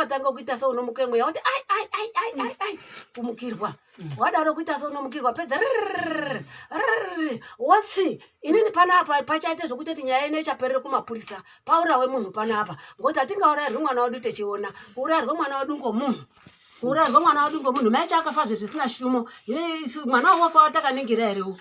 watanga kuita sono mukemwe wati ai kumukirwa wadaro kuita sono mukirwa pedza wasi inini pana apa pachaite zvokuti nyaya ine chaperere kumapurisa paurawe munhu pana apa ngoti atingaurayirwe mwana wedu techiona urayirwe mwana wedu ngomunhu urayirwe mwana wedu ngomunhu mai chakafa zvisina shumo mwana wafa watakaningira herewo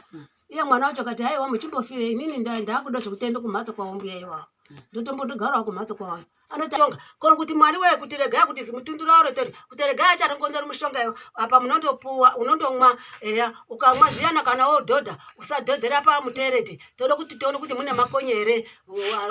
iye mwana wacho kati haiwa muchimbofire inini ndakuda zvokutenda kumhatso kwawo mbuya iwawo ndotombondogarawo kumhatso kwawo anotonga kono kuti mwari wewe kuti regai kuti zimutundura orotori kuti regai acharongonzera mushonga yo apa munondopuwa unondomwa eya ukamwa zviyana kana wodhodha usadhodhera pamutereti toda kuti tione kuti mune makonye here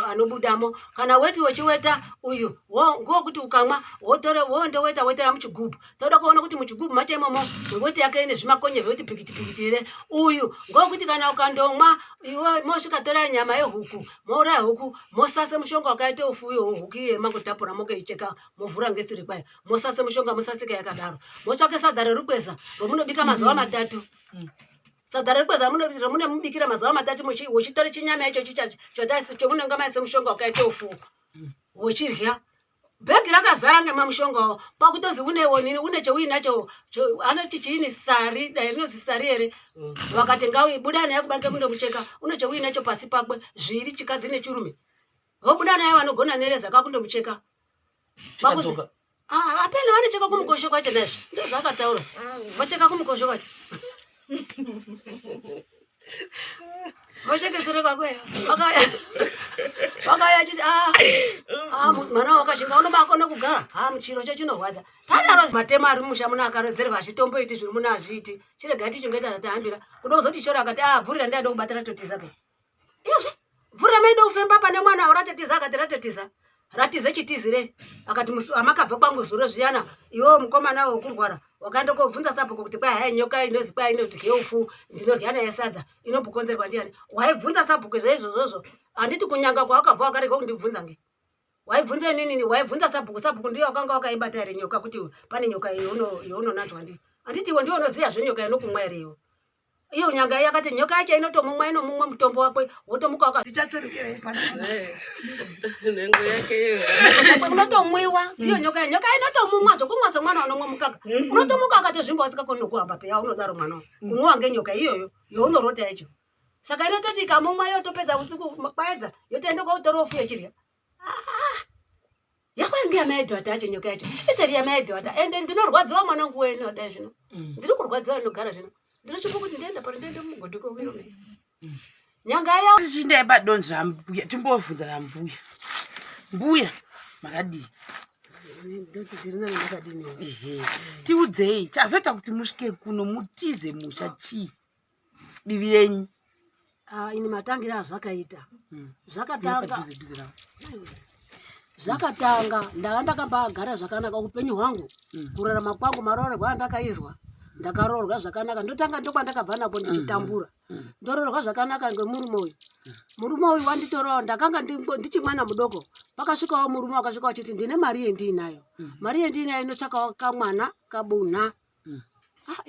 anobudamo kana weti wechiweta uyu ngokuti ukamwa wotore wondoweta wetera muchigubhu toda kuona kuti muchigubhu macho imomo weti yake ine zvimakonye zvekuti pikiti here uyu ngokuti kana ukandomwa iwe mosvika tora nyama yehuku mouraya huku mosase mushonga wakaite ufuyo huku mangotapura mokeicheka movhura ngesiri kwayo mosase mushonga mosasika yakadaro motsvake sadza rerukweza romunobika mazuva matatu sadza rerukweza romune mubikira mazuva matatu wochitora chinyama icho chomunenge maise mushonga wakaite ufu wochirya bhegi rakazara ngemamushongawo pakutozi une cheuinacho anoti chiini sari dai rinozi sari here vakati ngabuda naye kubanze mundomucheka une cheuinacho pasi pakwe zviri chikadzi nechirume vobuda naye vanogona nereza kakundomucheka apena vanecheka kumukosho kwacho nazvo ndo zvakataura vacheka kumukosho kwacho vochekezereka kweyo vakauya achiti mwana wakashinga unobakone kugara muchiro chechinorwadza tadaro matema ari mumusha muno akarodzerwa zvitombo iti zviri muno hazviiti chiregai tichongoita tatahambira kudozoti choro akati vhurira ndiada kubata ratotisa pe iyozve vhurira maida ufemba pane mwana ratatiza akati ratatiza ratize chitizire akati amakabva kwangu zuro zviyana iwewo mukomana wekurwara wakaenda kobvunza sabhuku kuti kwai hai nyoka inozi kwai inodye ufu ndinorya naye sadza inombokonzerwa ndiani waibvunza sabhuku zveizvozvozvo handiti kunyanga kwawakabva wakareka kundibvunza nge waibvunza inini waibvunza sabhuku ndiyo wakanga wakaibata here nyoka kuti pane nyoka yeunonanzwa ndiyo handiti iwe ndiyo unoziya zvenyoka inokumwa here iwe iyo nyanga yakati nyoka yacho inotomumwa inomumwa mutombo wakwe wotomuka tichatsvirukirei nengo yake unotomwiwa ndiyo nyoka inotomumwa zvokumwa semwana unomwa mukaka unotomuka akatozvimba usikakoni nokuhamba peya unodaro mwana kumwiwa ngenyoka iyoyo younorota yacho saka inototi ikamumwa yotopedza usiku kwaedza yotoenda kwautora ufu yechirya yakwainge yamaedhota yacho nyoka yacho itori yamaedhota ende ndinorwadziwa mwanangu wenoda zvino ndiri kurwadziwa inogara zvino ndinochipo kuti ndienda pari ndiende mugodhoko wirome nyanga yawo zvindaeba donzi rambuya timbovhunza rambuya makadii tiudzei chazoita kuti musvike kuno mutize musha chii divi renyu ini matangira azvakaita zvakatanga ndanga ndakambagara zvakanaka upenyu hwangu kurarama kwangu maroorerwa andakaizwa ndakaroorwa zvakanaka ndotanga ndokwandakabva napo ndichitambura ndoroorwa zvakanaka ngemurume uyu wanditorawo ndakanga ndichimwana mudoko pakasvikawo murume wakasvika wachiti ndine mari yendiinayo inotsvakawo kamwana kabunha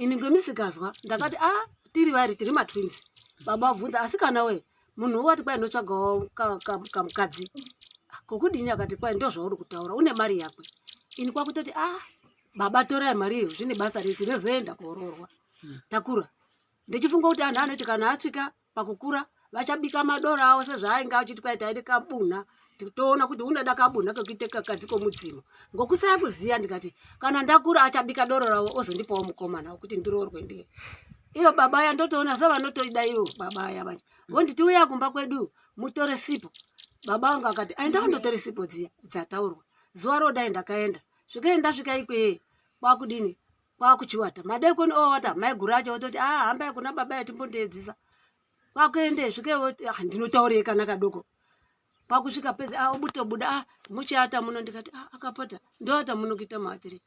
ini ngemisikazwa ndakati tiri vari tiri matwins baba wabvunza asikana we munhu wati kwai ndotsvagawo kamukadzi kokudini akati kwai ndozvauri kutaura une mari yakwe ini kwakutoti baba torai mari iyo zvine basa rei tinozoenda kooroorwa takura ndichifunga kuti anhu anoti kana asvika pakukura vachabika madoro avo sezvaainge achiti kwai taide kabunha toona kuti unoda kabunha kekuite kakadzi komutsimo ngokusaya kuziya ndikati kana ndakura achabika doro ravo ozondipawo mukomana wokuti ndiroorwe ndiye iyo baba ya ndotoona savanotoida ivo baba aya vacho vonditi uya kumba kwedu mutore sipo baba vangu akati ndakandotore sipo dziya dzataurwa zuva rodai ndakaenda svika ikweyo kwakudini kwakuchiwata madekoni owata maiguru acho ototi hambai kuna baba yatimbondeedzisa kwakuende svikewo ndinotaurei kana kadoko kwakusvika pezi obutobuda muchiata muno ndikati akapota ndoata muno kuita maatiri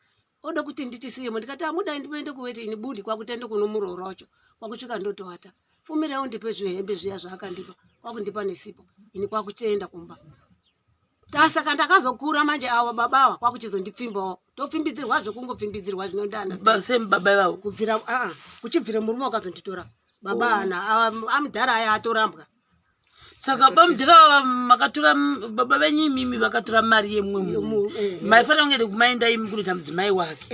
oda kuti ndichisiyemo ndikati mudai ndiende kuweti ini budi kwakutende kuno murooro wacho kwakusvika ndotoata fumirewo ndipe zvihembe zviya zvaakandipa kwakundipa nesipo ini kwakutenda kumba tasaka ndakazokura manje ava baba ava kwakuchizondipfimbawo topfimbidzirwa zvokungopfimbidzirwa zvinondana sembaba vavo kubvira kuchibvira murume wakazonditora baba ana amudhara aya atorambwa Saka bamudhira makatora baba venyu imimi vakatora mari yemwe maifanira kunge kumaenda imi kunoita mudzimai wake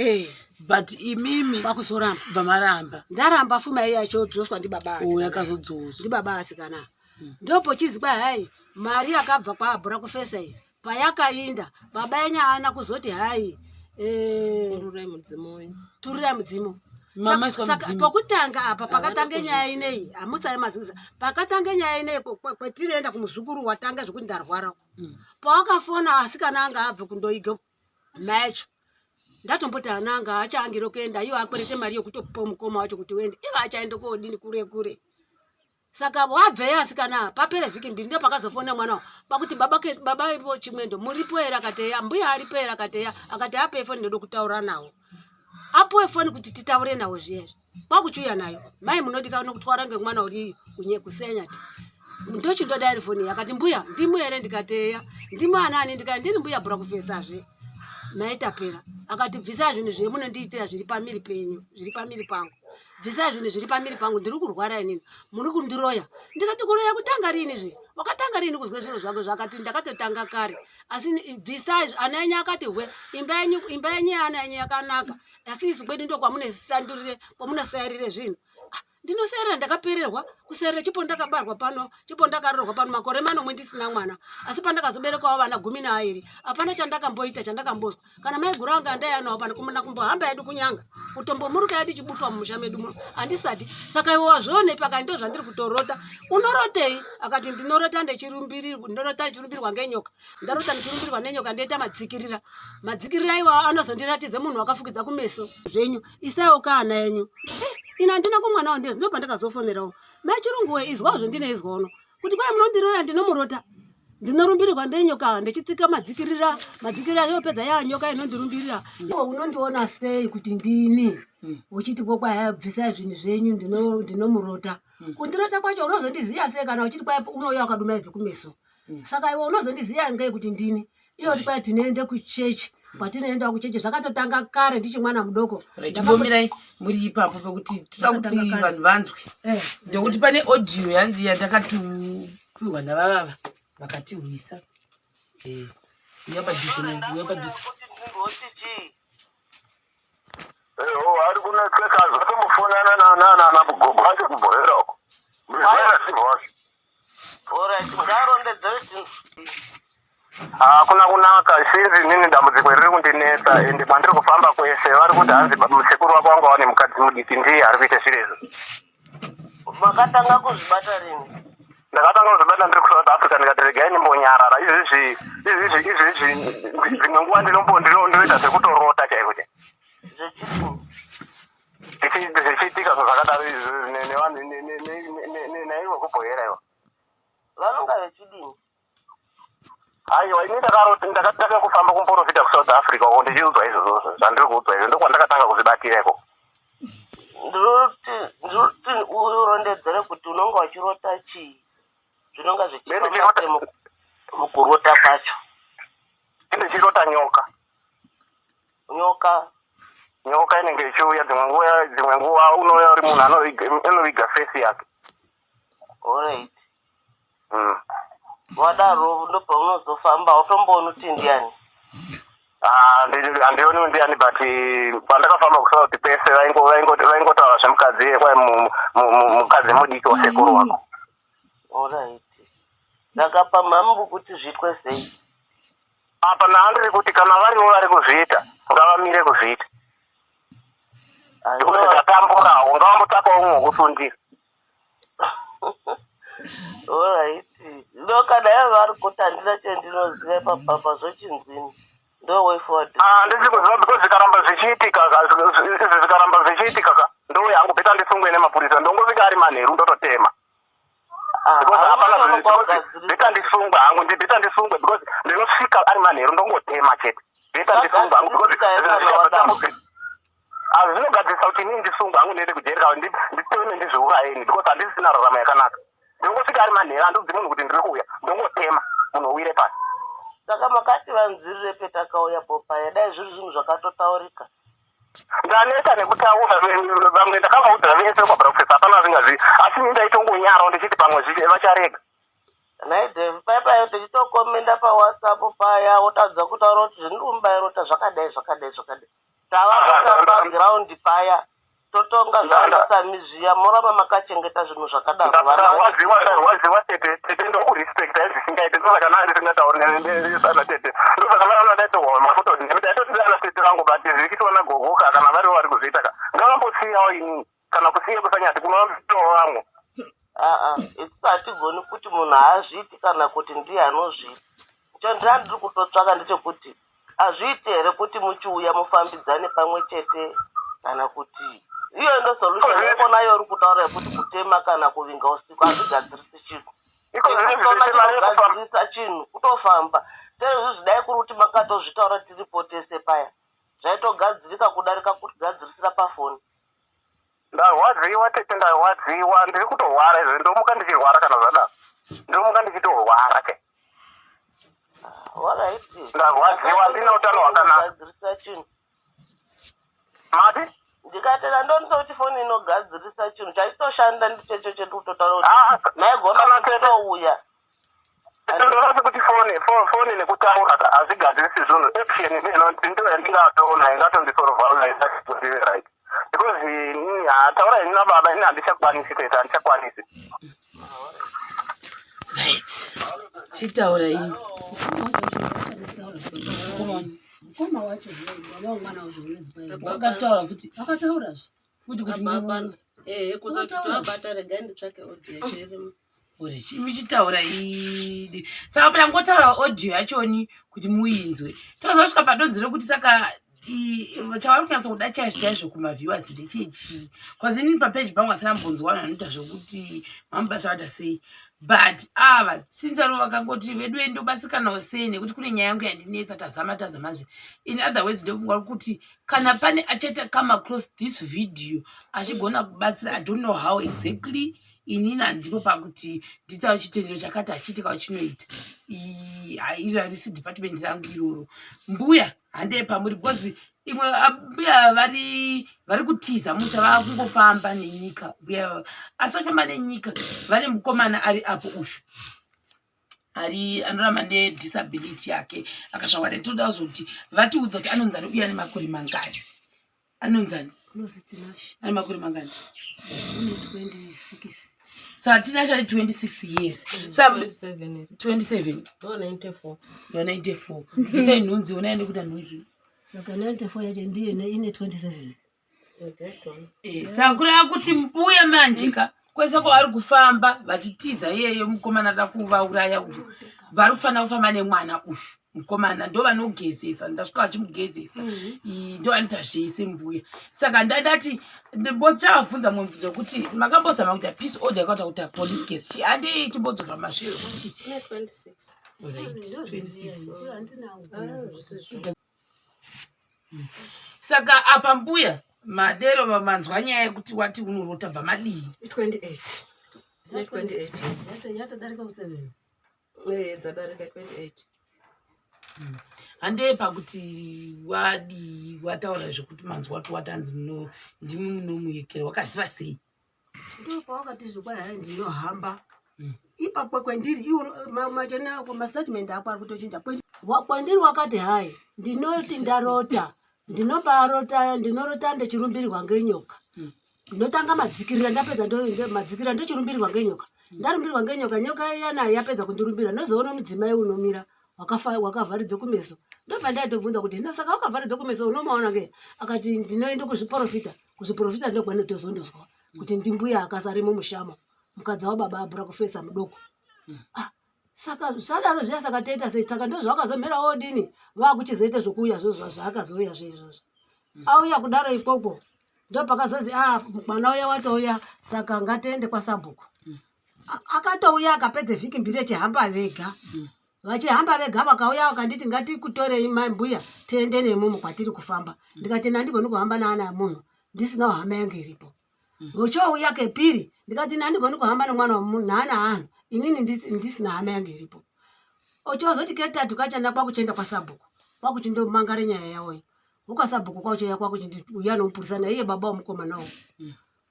but imimi vakuzoramba bvamaramba ndaramba fuma iya yachodzoswa ndibaba yakazodzoswa ndibaba asikana ndopo chizikwa hai mari yakabva kwaabhura kufesa iyi payakainda baba yenyana kuzoti hai tururai mudzimu saka pokutanga apa pakatanga nyaya ineyi hamusai mazvisa pakatanga nyaya ineyi kwetinoenda kumuzukuru watanga zvokuti ndarwara pawakafona asikana anga abve kundoiga macho ndatomboti ana anga achaangiro kuenda iwo akwerete mari yokutopa mukoma wacho kuti uende ivo achaenda kodini kure kure saka wabveyo asikana papere vhiki mbiri ndo pakazofona mwana pakuti baba ipo chimwendo muripo ere akateya mbuya aripo ere akateya akati ape foni ndoda kutaura nawo apuwe foni kuti titaure nawo zviyezvi kwakuchuya nayo mai munodika nokutwara ngemwana uri kusenya ti ndochindoda iri foni akati mbuya ndimu ere ndikateya ndimu anani ndika ndini mbuya bhura kufesazve maitapera akati bvisa zvinhu zvemunondiitira zviri pamiri penyu zviri pamiri pangu bvisa zvinhu zviri pamiri pangu ndiri kurwara inini muri kundiroya ndikati kuroya kutanga rini zve wakatanga rini kuzwe zviro zvako zvakati ndakatotanga kare asi bvisa ana enyu akati hwe imba yenyu ana enyu yakanaka asi isu kwedu ndo kwamunosayirire zvinhu ndinosayirira ndakapererwa kusayirira chipo ndakabarwa pano chipo ndakarerwa pano makore manomwe ndisina mwana asi pandakazoberekawo vana 12 hapana chandakamboita chandakambozwa kana maiguru anga andayanawo pano kumana kumbohamba yedu kunyanga kutombomuruka yedu chibutwa mumusha medu muno handisati saka iwo wazvionepi akati ndo zvandiri kutorota unorotei akati ndinorota ndichirumbirwa ngenyoka ndarota ndichirumbirwa nenyoka ndoita madzikirira iwa anozondiratidze munhu wakafukidza kumeso zvenyu isaiwo kaana yenyu ina handina kumwana wandezi ndo pandakazofonerawo machirunguwe izwawo zvandinoizwa uno kuti kwai munondiroya ndinomurota ndinorumbirirwa ndenyoka ndichitsika madzikirira yopedza yanyoka inondirumbirira iwo unondiona sei kuti ndini uchiti kwai bvisai zvinhu zvenyu ndinomurota kundirota kwacho unozondiziya sei kana uchiti kwai unouya wakadumaidza kumeso saka iwe unozondiziya ngei kuti ndini iwo kuti kwai tinoende kuchechi kwatinoenda kuchechi zvakatotanga kare ndichi mwana mudoko chimbomirai muri ipapo pekuti toda kuti vanhu vanzwe ndekuti pane audio yanzi yandakatupiwa navavava vakatiwisa uyapadhuze ari kunetseka zvatomufonana namugogo wacho kubhohera uko muzera sivhosha hakuna kunaka sinzi nini dambudziko riri kundinetsa ende kwandiri kufamba kwese vari kuti hanzi musekuru wako wanga wane mukadzi mudiki ndiye ari kuita zvirezvo makatanga kuzvibata rini ndakatanga kuzvibata ndiri kusouth africa ndikati regai ndimbonyarara izvezvi dzimwe nguva ndinoita sekutorota chaiko zvichiitika zvakadaro naivo kubhohera ivo vanonga vechidini aiwa ini ndakatanga kufamba kumprofita kusouth africa uko ndichiudzwa izvozvo zvandiri kuudzwa izvo ndokwandakatanga kuzvibatira iko ndiroti urondedzere kuti unonga uchirota chii zvinonga zvichiita mukurota kwacho ndichirota nyoka inenge ichiuya dzimwe nguva unouya uri munhu anoviga fesi yake alright wadaro ndo paunozofamba utomboona kuti ndiani handioni ndiani but pandakafamba kusouth pese vaingotaura zvemukadzi kwai mukadzi mudiki wasekuru wako alright ndakapa mambu kuti zviitwe sei apa naandiri kuti kana variwo vari kuzviita ngavamire kuzviita ndikuti zvatamburawo ngavambotsvakawo umwe wokusundira alright ndokana yavo vari kuti handina chendinoziva papapa zvochinzini ndo way forward handisi kuziva because zvikaramba zvichiitika ndo yangu beta ndisungwe nemapurisa ndongosvika ari manheru ndototema beta ndisungwe hangu beta ndisungwe because ndinosvika ari manheru ndongotema chete beta ndisungwe hangu zvinogadzisa kuti inini ndisungwe hangu ndiende kujereka nditeme ndizviurayeni because handisisina raramo yakanaka ndongosvika ari manheru handidzi munhu kuti ndiri kuuya ndongotema munhu uwire pasi saka makati vanzirire petakauya popaya dai zviri zvinhu zvakatotaurika ndaneta nekutaura vamwe ndakavaudza vese kwabhura kufesa hapana zvingazivi asi ndaitongonyaраwo ndichiti pamwe vacharega naidhe paipai tichitokomenda paWhatsApp paya wotadza kutaura kuti zvindikumubairota zvakadai tava pagiraundi paya totonga zvaanosamizviya moramba makachengeta zvinhu zvakadaro waziwa tete ndokurespecta ezvisingaite saka nani singatauri nesana tete ndosaka vanadaitowa mafoto ndaitotidana tete vangu bati zvikitona gogoka kana variwo vari kuzviita ka ngavambosiyawo inini kana kusiya kusanyati kunovamitowo vamwe hatigoni kuti munhu haazviiti kana kuti ndiye anozviita ndandiri kutotsvaka ndechekuti hazviiti here kuti muchiuya mufambidzane pamwe chete kana kuti iyo ndo solution yakona iyo uri kutaura yekuti kutema kana kuvinga usiku hazvigadzirisi chinhu gadzirisa chinhu kutofamba sezvi zvidai kuri kuti makatozvitaura tiripo tese paya zvaitogadzirika kudarika kutigadzirisira pafoni ndarwadziwa tete ndarwadziwa ndiri kutorwara izvo ndomuka ndichirwara kana zvadaro ndomuka ndichitorwara ke ndarwadziwa ndina utano hwakanaka chinhu mati ndikatera ndonitoti foni inogadzirisa chinhu chaitoshanda ndichecho chedu kutotaura kuti maigona kutouya ndorati kuti foni nekutaura hazvigadzirisi zvinhu action ndo yandingatoona ingatondisorvalnaisaitozive right because nini taura ini nababa ini handichakwanisi kuita handichakwanisi right chitaura ini mukoma wacho mwana wakataura futi akataura kuti kuzotitoabata regai nditsvake audio chirimo uri chitaura idi saka pera ngotaura audio yachoni kuti muinzwe tozosvika padonzo rekuti saka chavari kunyatsa kuda chaizvo kumaviewers ndechechii bcause inini papeji pangu asina mbonzwa vanhu vanoita zvokuti mamubasa vata sei but ava sinzaro vakangoti vedu endobasikanawo sei nekuti kune nyaya yangu yandinetsa tazamazve in other words ndofunga kuti kana pane achata come across this video achigona kubatsira I don't know how exactly inini handipo pakuti nditaura chitendero chakati achiitika wachinoita izvo harisi department rangu iroro mbuya handei pamuri because imwe mbuya vari kutiza musha vakungofamba nenyika mbuya asi vafamba nenyika vane mukomana ari apo ushu ari anorama nedisability yake akasvangwa toda kuzoti vatiudza kuti anonzani uye ane makore mangani anonzani ane makore mangani 26 saka tinacho ari 26 years 27 94 ndisai nhunzi ona ende kuita nhunzi saka 94 yacho ndiye ine 27 saka kureva kuti mbuya manjika kwese kwavari kufamba vachitiza iyeyo mukomana ada kuvauraya uyu vari kufanira kufamba nemwana uyu mukomana ndo vanogezesa ndasvika vachimugezesa ndo vanoita zvese mbuya saka ndadati chavafunza mumwe mubvunzo kuti makambozama kuita peace order yakauta kuita police case chi handei timbodzokera masviro kuti 26 saka apa mbuya madero manzwa nyaya yekuti wati unorota bva madii 28 yatadarika ku7 dzadarika 28 handei pakuti wataura zvekuti manzwa wati watanzi ndimi munomuyekera wakaziva sei ndo pawakati zvokwai hai ndinohamba ipapo kwendiri machena mastatement ako ari kutochinja kwendiri wakati hai ndinoti ndarota ndinorota ndechirumbirirwa ngenyoka ndinotanga madzikirira ndapedza madzikirira ndochirumbirirwa ngenyoka ndarumbirirwa ngenyoka nyoka iyana yapedza kundirumbira nozoona mudzimai unomira wakavharidza kumeso ndobva ndaitobvunza kuti hina saka wakavharidza kumeso unomaona nge akati ndinoenda kuzviprofita ndokwanotozondozwa kuti ndimbuya akasarimo mushama mukadzi wababa abhura kufesa mudoko saka zvadaro zviya saka toita sei saka ndozvakazomhera wodini vakuchizoita zvokuuya zvaakazouya zveizvozvo auya kudaro ikoko ndopakazozi mwana uya watouya saka ngatiende kwasabhuku akatouya akapedze vhiki mbiri echihamba vega vachihamba vega vakauya vakanditi ngatikutorei mbuya tiende nemumu kwatiri kufamba ndikati nandigoni kuhamba naana emunhu ndisinawo hama yangu iripo vochouya kepiri ndikati nandigoni kuhamba nemwana wemunhu naana anhu inini ndisina hama yangu iripo ochozoti ketatu kachanda kwakuchienda kwasabhuku kwakuti ndomangare nyaya yawoyo ukwasabhuku kwakuchiya kwakuti uya nomupurisana iye baba womukomanawo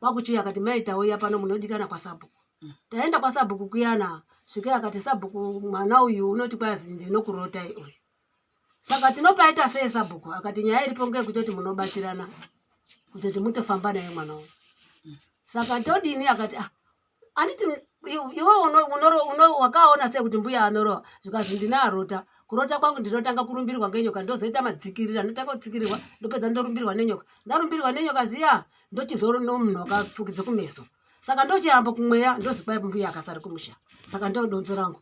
kwakuchiya akati maita uya pano munodikana kwasabhuku taenda kwa sabhuku kuyana svike akati sabhuku mwana uyu unoti kwazi ndinokurota uyu saka tinopaita sei sabhuku akati nyaya iripo ngekutoti munobatirana kutoti mutofamba naye mwana uyu saka todini akati anditi iwe wakaona sei kuti mbuya anorowa zvikazi ndinarota kurota kwangu ndinotanga kurumbirwa ngenyoka ndozoita madzikirira ndotanga kutsikirirwa ndopedza ndorumbirwa nenyoka ndarumbirwa nenyoka ziya ndochizoro nomunhu wakapfukidze kumeso saka ndochihamba kumweya ndozi kwai mbuya akasari kumusha saka ndodonzo rangu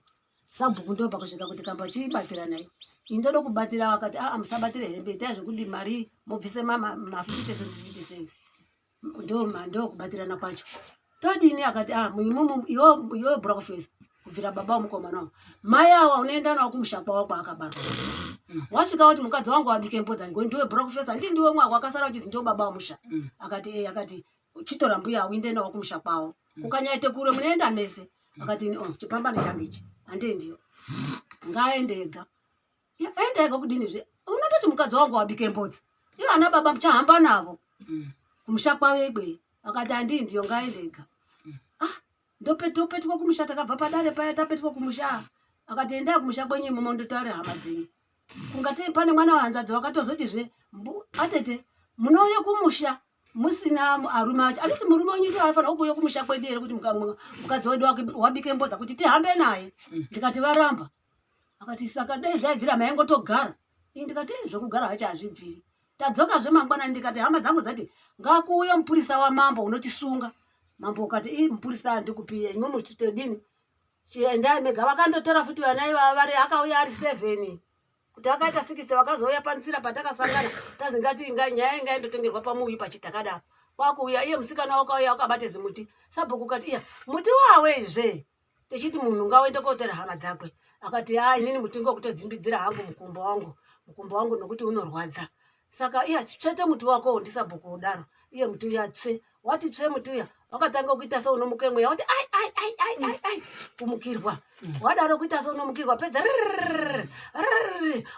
sabhuku ndopa kusvika kuti kamba chibatira naye indoda kubatira wakati musabatire hembe itai zvokuti mari mobvise ma50 cents ndo kubatirana kwacho todini akati iwe breakfast kubvira baba mukomana wangu mai awa unoenda nawo kumusha kwawo kwaakabarwa wasvika kuti mukadzi wangu wabike mbodza ngo ndiwe breakfast andi ndiwe mwako akasara uchizi ndiwe baba wamusha akati chitora mbuya uinde nawo kumusha kwawo kukanyaite kure munoenda mese akati chipambano changu ichi handeendiyo ngaendega endega kudini zve unototi mukadzi wangu wabike mbodza iwo ana baba muchahamba navo kumusha kwawo ikweyi akati handindiyo ngaendega ndopetuka kumusha takabva padare paya tapetuka kumusha akati endai kumusha kwenyu imomo ndotaure hama dzenyu kungati pane mwana wahanzvadzi wakatozotizve atete munouye kumusha musina arume acho anditi murume wenyu ndiwo aifanira kuuye kumusha kwedu here kuti mukadzi wedu wabike mbodza kuti tihambe naye ndikati varamba akati saka dai zvaibvira maingotogara ndikati zvokugara hacho hazvibviri tadzokazve mangwanani ndikati hama dzangu dzati ngakuuye mupurisa wamambo unotisunga mambo ukati mupurisa handikupiye imwe muchitodini chiendai mega vakandotora futi vana ivava vari akauya ari 7 kuti akaita 6 vakazouya panzira patakasangana tazi ngati nyaya ingaindotengerwa pamuuyi pachitakadaro kwakuuya iye musikana wakauya wakabate zimuti sabhuku kati iya muti wawezve tichiti munhu ngaoende kotora hama dzakwe akati inini muti ngokutodzimbidzira hangu mukumbo wangu nokuti unorwadza saka iya tsvete muti wako ndisabhuku udaro iye muti uya tsve wati tsve muti uya wakatanga kuita seunomuke mweya wati ai kumukirwa wadaro kuita seunomukirwa pedza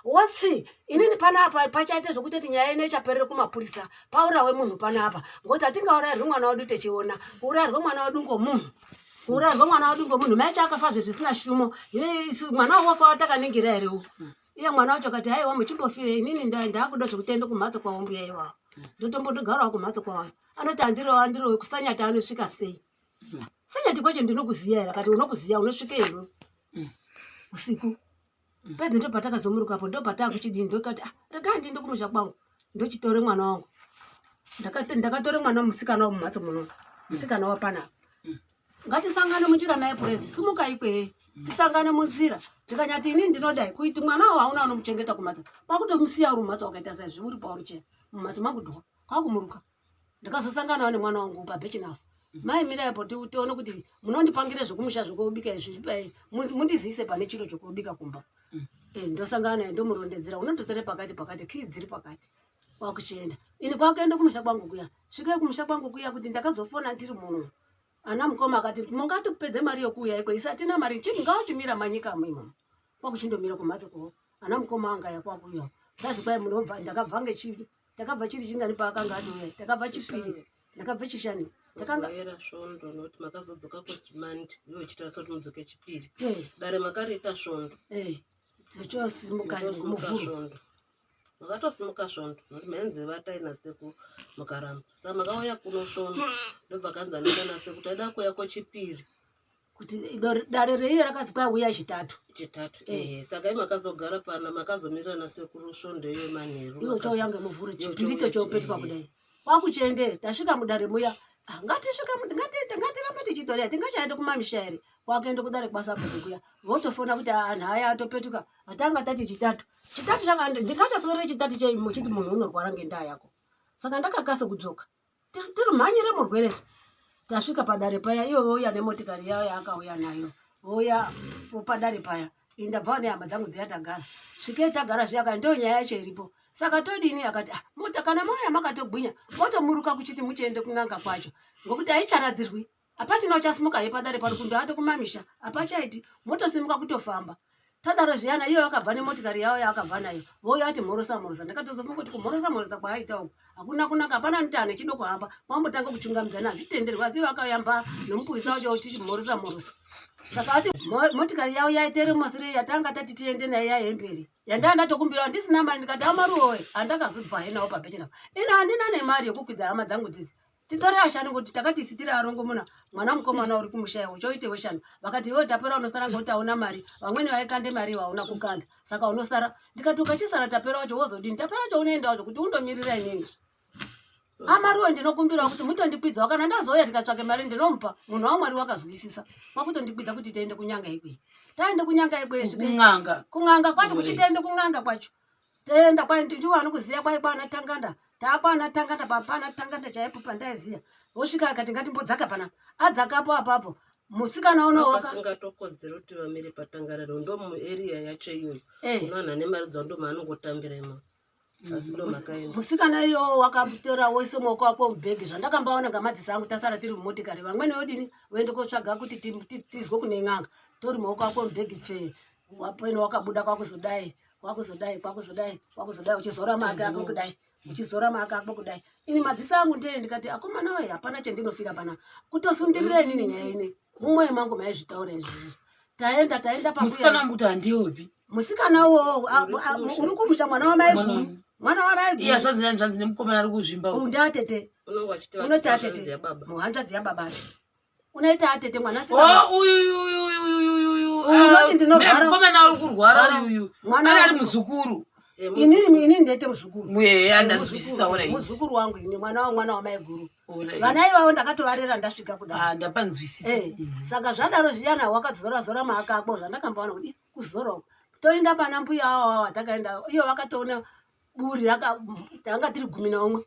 wasi inini panapa pachaite zvokutoti nyaya ino ichaperere kumapurisa paurawe munhu panapa ngokuti hatingaurayirwe mwana wedu techiona kuurayirwe mwana wedu ngomunhu kuurayirwe mwana wedu ngomunhu maicha akafazve zvisina shumo mwana wafa watakaningira herewo iye mwana wacho kati haiwa muchimbofirei inini ndaakuda zvokutende kumhatso kwawo mbuya iwawo ndotombondogarawo kumhatso kwawo anoti andiro kusanyati anosvika sei sanyati kwacho ndinokuziya here akati unokuziya unosvike here usiku pedzi ndo patakazomurukapo ndo pataakuchidini ndokati regai ndiende kumusha kwangu ndochitore mwana wangu ndakatore mwana musikana wa mumhatso muno musikana wapanapa ngatisangane munjira maepurezi simuka ikweyi tisangane munzira ndikanyati inini ndinodai kuiti mwana wawo hauna anomuchengeta kumhatso kwakutomusiya uri mumhatso wakaita saizvi uri pauri chena mumhatso makudhwa kwakumuruka ndakazosanganawo nemwana wangu pabhechinafu mai miraipo tione kuti munondipangire zvokumusha zvokubika izvi mundizise pane chiro chokubika kumba ndosangana naye ndomurondedzera unondotore pakati kii dziri pakati kwakuchienda ini kwakuenda kumusha kwangu kuya svikei kumusha kwangu kuya kuti ndakazofona ndiri munhu ana mukoma akati mungatipedze mari yokuuya ikwe isatina mari chii ngawachimira manyika mwimo kwakuchindomira kumhatso kwavo ana mukoma anga yakwakuya ndazi kwai munobva ndakabva ngechiri takabva chiri chingani paakanga atiuya takabva chipiri ndakabva chishani takanga svondo nokuti makazodzoka kwechimandi iwe uchitaura soti mudzoke chipiri dare makariita svondo tochosimuka svondo makatosimuka svondo nokuti maenze vataina seku mukaramba saka makauya kuno svondo ndobva kanzi anoenda seku taida kuuya kwechipiri kuti dare reiye rakazi kwauya chitatu saka imakazogara pana makazomirana sekuru svondo iyo manheru iwe chauyange muvhuro chipiri tochopetuka kudai kwakuchiende tasvika mudare muya ngatirambe tichitorea tingachaende kumamisha here kwakuende kudare kwasabhuku kuya votofona kuti anhu aya atopetuka atanga tati chitatu changa ndingachasorere chitatu cheimo chiti munhu unorwara ngendaa yako saka ndakakase kudzoka tiri mhanyire murwerezve tasvika padare paya ivo vouya nemotikari yavo yaakauya nayo vouya padare paya indabva nehama dzangu dziya tagara svikei tagara zviyaka ndo nyaya yacho iripo saka todini akati kana mauya makatogwinya motomuruka kuchiti muchiende kun'anga kwacho ngokuti haicharadzirwi hapachina uchasimuka he padare pano kundo ato kumamisha hapachaiti motosimuka kutofamba tadaro zviyana iyo yakabva nemotikari yawo yakabva nayo vouya ati mhorosa ndakatozofunga kuti kumhorosa kwaaita uku hakuna kunaka hapana nitane chidoko hamba kwambotanga kuchungamidzana hazvitenderwa asi vakayamba nomupurisa wacho uchichi mhorosa saka ati motikari yawo yaitere mosire yatanga tati tiende naye yayemberi yandanda tokumbira ndisina mari ndikati amaruwowe handakazobva henawo pabhechina ina handina nemari yokukwidza hama dzangu dzidzi titore ashani kuti takati isitire arongomuna mwana mukomana uri kumushayi uchoite weshanu vakati iwe tapera unosara ngoti hauna mari vamweni vaikande mari hauna kukanda saka unosara ndikati ukachisara tapera wacho wozodini tapera wacho unoenda wacho kuti undomirira inini amaruwe ndinokumbirawo kuti mutondikwidzawo kana ndazouya tikatsvake mari ndinomupa munhu wamwari wakazwisisa wakutondikwidza kuti tiende kunyanga ikweyi taende kunyanga ikweyi kun'anga kwacho kuchitiende kun'anga kwacho tenda ndiwani kuziya kwai kwana tanganda taakwana tanganda papana tanganda chaipo pandaiziya wosvika akati ngatimbodzaka panapa adzakapo apapo musikana unowakasingatokodzera kuti vamire patangana ndo muarea yacho iyoyo unowana nemari dzawo ndo maanongotambira imo asi ndo makaenda musikana iyo wakatora wese maoko wako mubhegi zvandakambaona ngamadziso angu tasara tiri mumotikari vamweni vodini voende kotsvaga kuti tizwe kune n'anga tori maoko ako mubhegi pfee wapeno wakabuda kwakuzodai uchizora maaka ako kudai ini madziso angu ndee ndikati akomana we hapana chendinofira pana kutosundirirei nini nyaya ine mumwoyo mangu maizvitaura izvizvi taenda musikana mbuti handiopi musikana wo uri kumusha mwana wamaiguru iya zvanzi nemukomana ari kuzvimba undatete unoti atete muhanzvadzi yababa unoita atete mwana unoti ndinorwara mukomana uri kurwara uyu mwana ari muzukuru inini ndete muzukuru andanzwisisaura muzukuru wangu ini mwana wamaiguru vana ivavo ndakatovarera ndasvika kudai ndapanzwisisa saka zvadaro zviyana wakadzora maaka ako zvandakambaona kuti kuzorawo toenda pana mbuya awo takaenda iyo vakatoona buri tanga tiri 11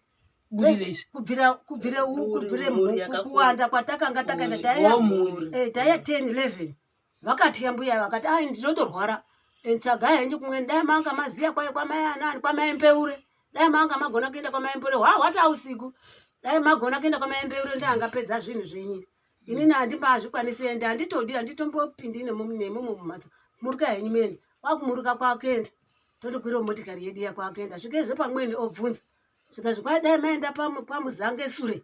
kubvira kuwanda kwatakanga takaenda taiya 10-11 vakatya mbuya vakati ndinotorwara tsvagai henyu kumwe dai manga maziya kwai kwamai anani kwamai mbeure dai manga magona kuenda kwamai mbeure wati usiku dai magona kuenda kwamai mbeure ndangapedza zvinhu zvenyu inini handimbazvikwanisi ende handitombopindi nemumo mumhatso muruka henyu mene wakumuruka kwakuenda totokwira motikari yedu yakwakuenda zvikezve pamweni obvunza zvikazvikwai dai maenda pamuzange sure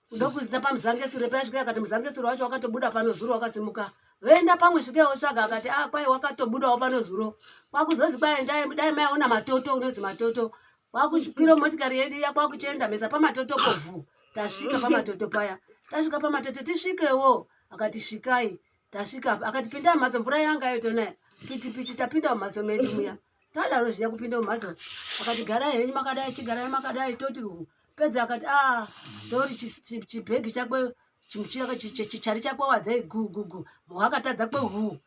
kuda kuzita pamuzange sure payasvika akati muzange sure wacho wakatobuda pano zuro wakasimuka voenda pamwe svike wotsvaga akati kwai wakatobudawo pano zuro kwakuzozi kwai dai maiona matoto unonzi matoto kwakukwira motikari yedu iya kwakuchenda mesa pamatoto povhu tasvika pamatoto paya tasvika pamatoto tisvikewo akati svikai tasvika akati pinda mumhatso mvura yanga yotonayo piti tapinda mumhatso medu muya tadaro zviya kupinda mumhatso akati garai henyu makadai toti pedza akati tori chibhegi chakwe chichari chakwe wadzai gugugu muhakatadza kwehu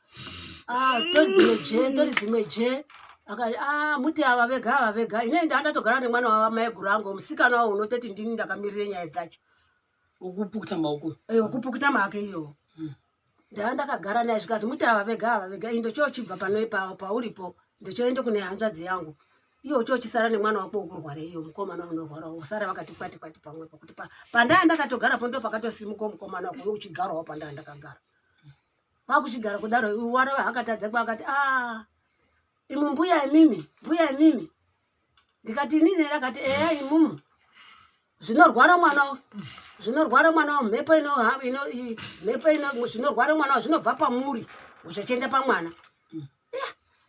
tori dzimwe je akati muti ava vega ine ndandatogara nemwana wamaiguru angu musikana wawo unototi ndini ndakamirire nyaya dzacho ukupukuta maoko ukupukuta maake iyo ndakagara naye zvikazi muti ava vega indo chochibva pauripo ndochoende kune hanzvadzi yangu iyo chochisara nemwana wako wokurwara iyo mukomana unorwara usara vakati kwati pamwepo kuti pandaa ndakatogarapo ndo pakatosimuka mukomana wako uchigarawo pandaa ndakagara kwakuchigara kudaro wara hakatadza kwakati imu mbuya imimi ndikati inini akati eya imumu zvinorwara mwanawo mhepo zvinorwara mwanawo zvinobva pamuri zvichienda pamwana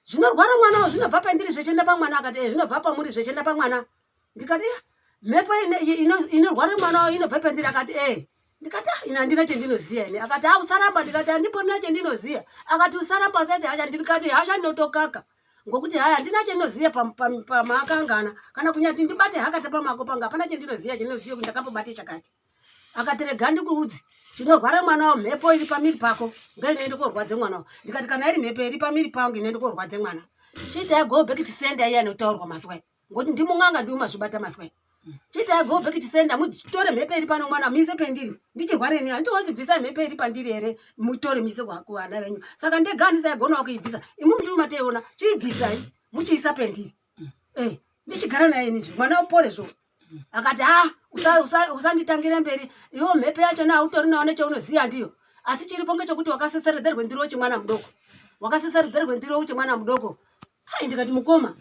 zvinorwara mwanawo zvinobva pandiri zvichienda pamwana akati zvinobva pamuri zvichienda pamwana ndikati mhepo inorwara mwanawo inobva pandiri akati ndikati ina handina chendinoziya ine akati usaramba ndikati handipona chendinoziya akati usaramba usati hacha ndikati hasha ndinotokaka ngokuti haya handina chendinoziya pamakangana kana kunyati ndibate hakata pamako panga hapana chendinoziya kuti ndakambobate chakati akati rega ndikuudzi chinorwara mwanawo mhepo iri pamiri pako ngainoende korwadze mwanawo ndikati kana iri mhepo iri pamiri pangu inoende korwadze mwana chiitai go back to sender iya inotaurwa maswai ngoti ndimun'anga ndimazvibata maswai chiitai go back to sender mutore mhepo iri pano mwana mise pendiri ndichirware ini handitoona kuti bvisai mhepo iri pandiri here mutore mise kuhana venyu saka ndega ndisaigona kuibvisa imu mti umateiona chiibvisai muchiisa pendiri ndichigara naye inizvi mwana upore zvo akati usanditangire mberi iwo mhepo yacho hautori nawo necheunoziya ndiyo asi chiripo ngechekuti wakaseseredzerwe ndiro chimwana mudoko wakaseseridzerwe ndiro uchi mwana mudoko. Hai ndikati mukoma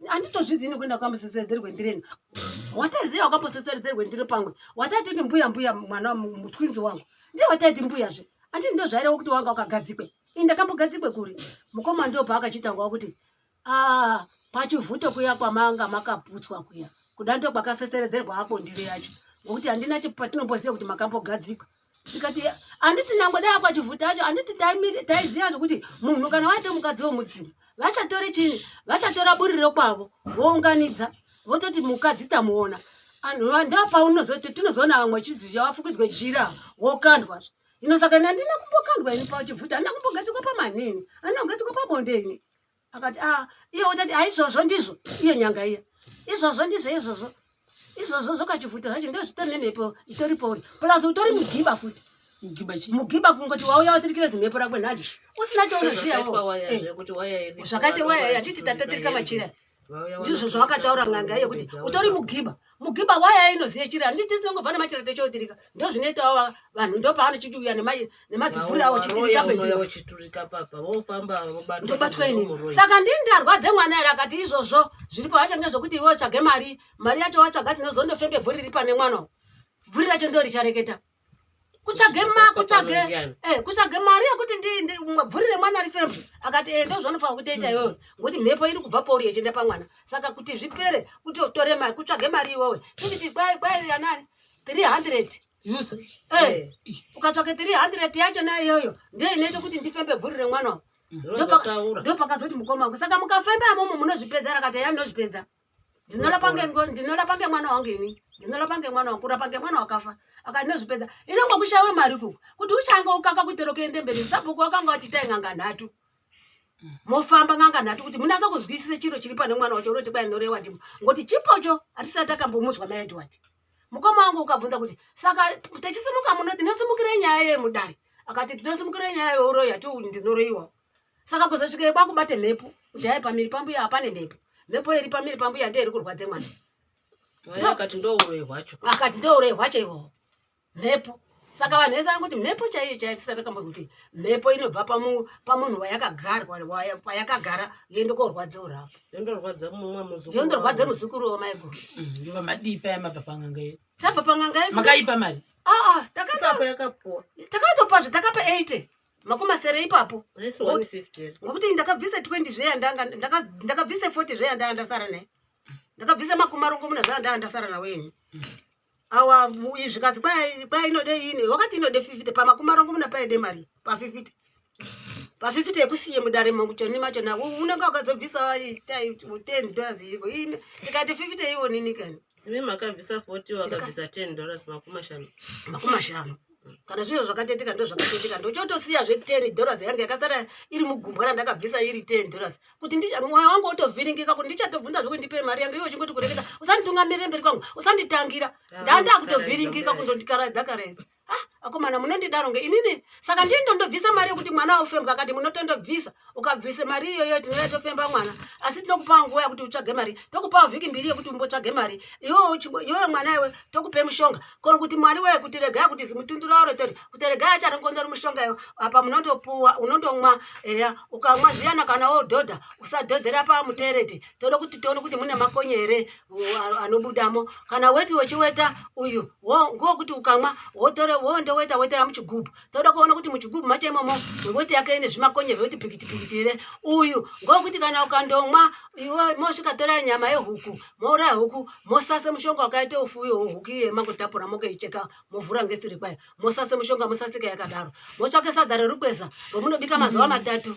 anditozvizi kuenda kwamboseseridzerwe ndireni. Wataziya wakamboseseridzerwe ndiro pamwe. Watati kuti mbuya mwana mutwinzi wangu. Ndiye wataiti mbuyazve. Anditi ndo zvaire kuti wanga wakagadzikwe. Indakambogadzikwe kuri. Mukoma ndo paakachitangwa kuti pachivuto kuya kwamanga makaputswa kuya. Kudanto kwakaseseredzerwa hako ndire yacho. Ngokuti handina patinombosiya kuti makambogadzikwa. Ndikati anditi nango dai pachivuto yacho anditi taiziya kuti munhu kana waite mukadzi womutsini vachatora chini vachatora buriro kwavo vounganidza vototi mukadzi tamuona anhu ndapaunozoti tinozoona vamwe chizizva wafukidzwe jira wokandwa. Ino saka ndandina kumbokandwa ini pachivuto handina kumbogadzikwa pamanini handina kugadzikwa pabonde ini. Akati iye utati aizvozvo ndizvo iye nyanga iya izvozvo ndizvo izvozvo zvokachivuto zvacho ndo zvitori nemhepo itoripo uri plus utori mugiba futi mugiba kungoti wauya watirikire zimhepo rakwe nhadi usina chaunoziyawo zvakaite waya yanditi tatatirika machira ndizvo zvawakataura ng'anga iye kuti utori mugiba waya inoziye chira handiti tinongobva nemachira techotirika ndo zvinoitawo vanhu ndo paanochichiuya nemadzimvuri awo chitirikapandobatwa inini. Saka ndini ndarwadze mwana ere akati izvozvo zviri pavachange zvokuti iwe tsvage mari yacho watsvaga tinozondofembe bvuri riri pane mwana bvuri racho ndo richareketa kutsvage mari yekuti bvuri remwana rifembe. Akati ndo zvanofanira kutoita iwewe ngokuti mhepo iri kubva pauri yechienda pamwana. Saka kuti zvipere kuti utore mari kutsvage mari iwewe inditi kwai yanani 300 ukatsvake 300 yacho nayo iyoyo ndiyo inoita kuti ndifembe bvuri remwana ndo pakazoti mukoma wangu. Saka mukafembe amomo munozvipedza. Rakati yamunozvipedza ndinolapa ngemwana wangu ini ndinolapa ngemwana wangu kurapa ngemwana wakafa. Akati ndinozvipedza inongokushawe mari kuku kuti uchanga ukaka kuitira kuende mberi sabhuku wakanga wachitai ng'anga nhatu mofamba ng'anga nhatu kuti munasa kuzwisise chiro chiri pane mwana wacho unoti kwai norewa ndimo ngoti chipocho hatisati akambomuzwa mai Edward. Mukoma wangu ukabvunza kuti saka techisimuka muno tinosimukire nyaya yemudare. Akati tinosimukire nyaya yeuroyi yati ndinoroyiwa. Saka kuzosvike kwakubate mhepo kuti hai pamiri pambuya hapane mhepo iri pamiri pambuya ndiyo iri kurwadze mwana. Akati ndo uroyi hwacho iwowo mhepo. Saka vanhu vese vanoti mhepo chaiyo tisati takambozwa kuti mhepo inobva pamunhu wayakagara yoende korwadze urapo yondorwadze muzukuru wamaiguru. Madipa yamabva pang'anga yedu tabva pang'anga yedu makaipa mari takatopazve takapa 80 makumasere ipapo ngokuti ndakabvise 20 zveya ndakabvise 40 zveya ndandasara naye ndakabvise makumi marongomuna zveya ndandasara naweni. Awa zvikazi kwai inode ini wakati inode 50 pamakumi marongomuna paide mari pa 50 yekusiye mudare manguchoni macho na unenge wakazobvisa $10 iko ini tikati 50 iwo nini kani imi makabvisa 40 wakabvisa $10 makumi mashanu kana zviro zvakatetika ndo zvakatetika ndochotosiya zve $10 yangu yakasara iri mugumbo randakabvisa iri $10 kuti mwoyo wangu utovhiringika kuti ndichatobvunza zvokuti ndipe mari yangu iwe chingoti kureketa usanditungamirire mberi kwangu usanditangira ndakutovhiringika kundondikaradza karezi. Akomana munondidaro inini saka ndindondobvisa mari yekuti mwana aufembwa akati munotondobvisa ukabvise mari iyoyo tinoya tofemba mwana asi tinokupa nguva yekuti utsvage mari tokupa vhiki 2 yekuti umbotsvage mari iwe mwana iwe tokupe mushonga kono kuti mwari wewe kuti regai kuti zimutundura orotori kuti regai acharongondori mushonga iwo apa munondopuwa unondomwa eya ukamwa zviyana kana wodhodha usadhodhera pamutereti toda kuti tione kuti mune makonye ere anobudamo kana weti wechiweta uyu ngokuti ukamwa wondoweta wetera muchigubhu toda kuona kuti muchigubhu macho imomo weti yake ine zvimakonye zvekuti pikiti ere uyu ngokuti kana ukandomwa iwe mosvika tora nyama yehuku mouraya huku mosase mushonga wakaite ufuyo huku iye mangotapura mokoicheka movhura ngesiri kwayo mosase mushonga mosasika yakadaro motsvake sadza rerukweza romunobika mazuva 3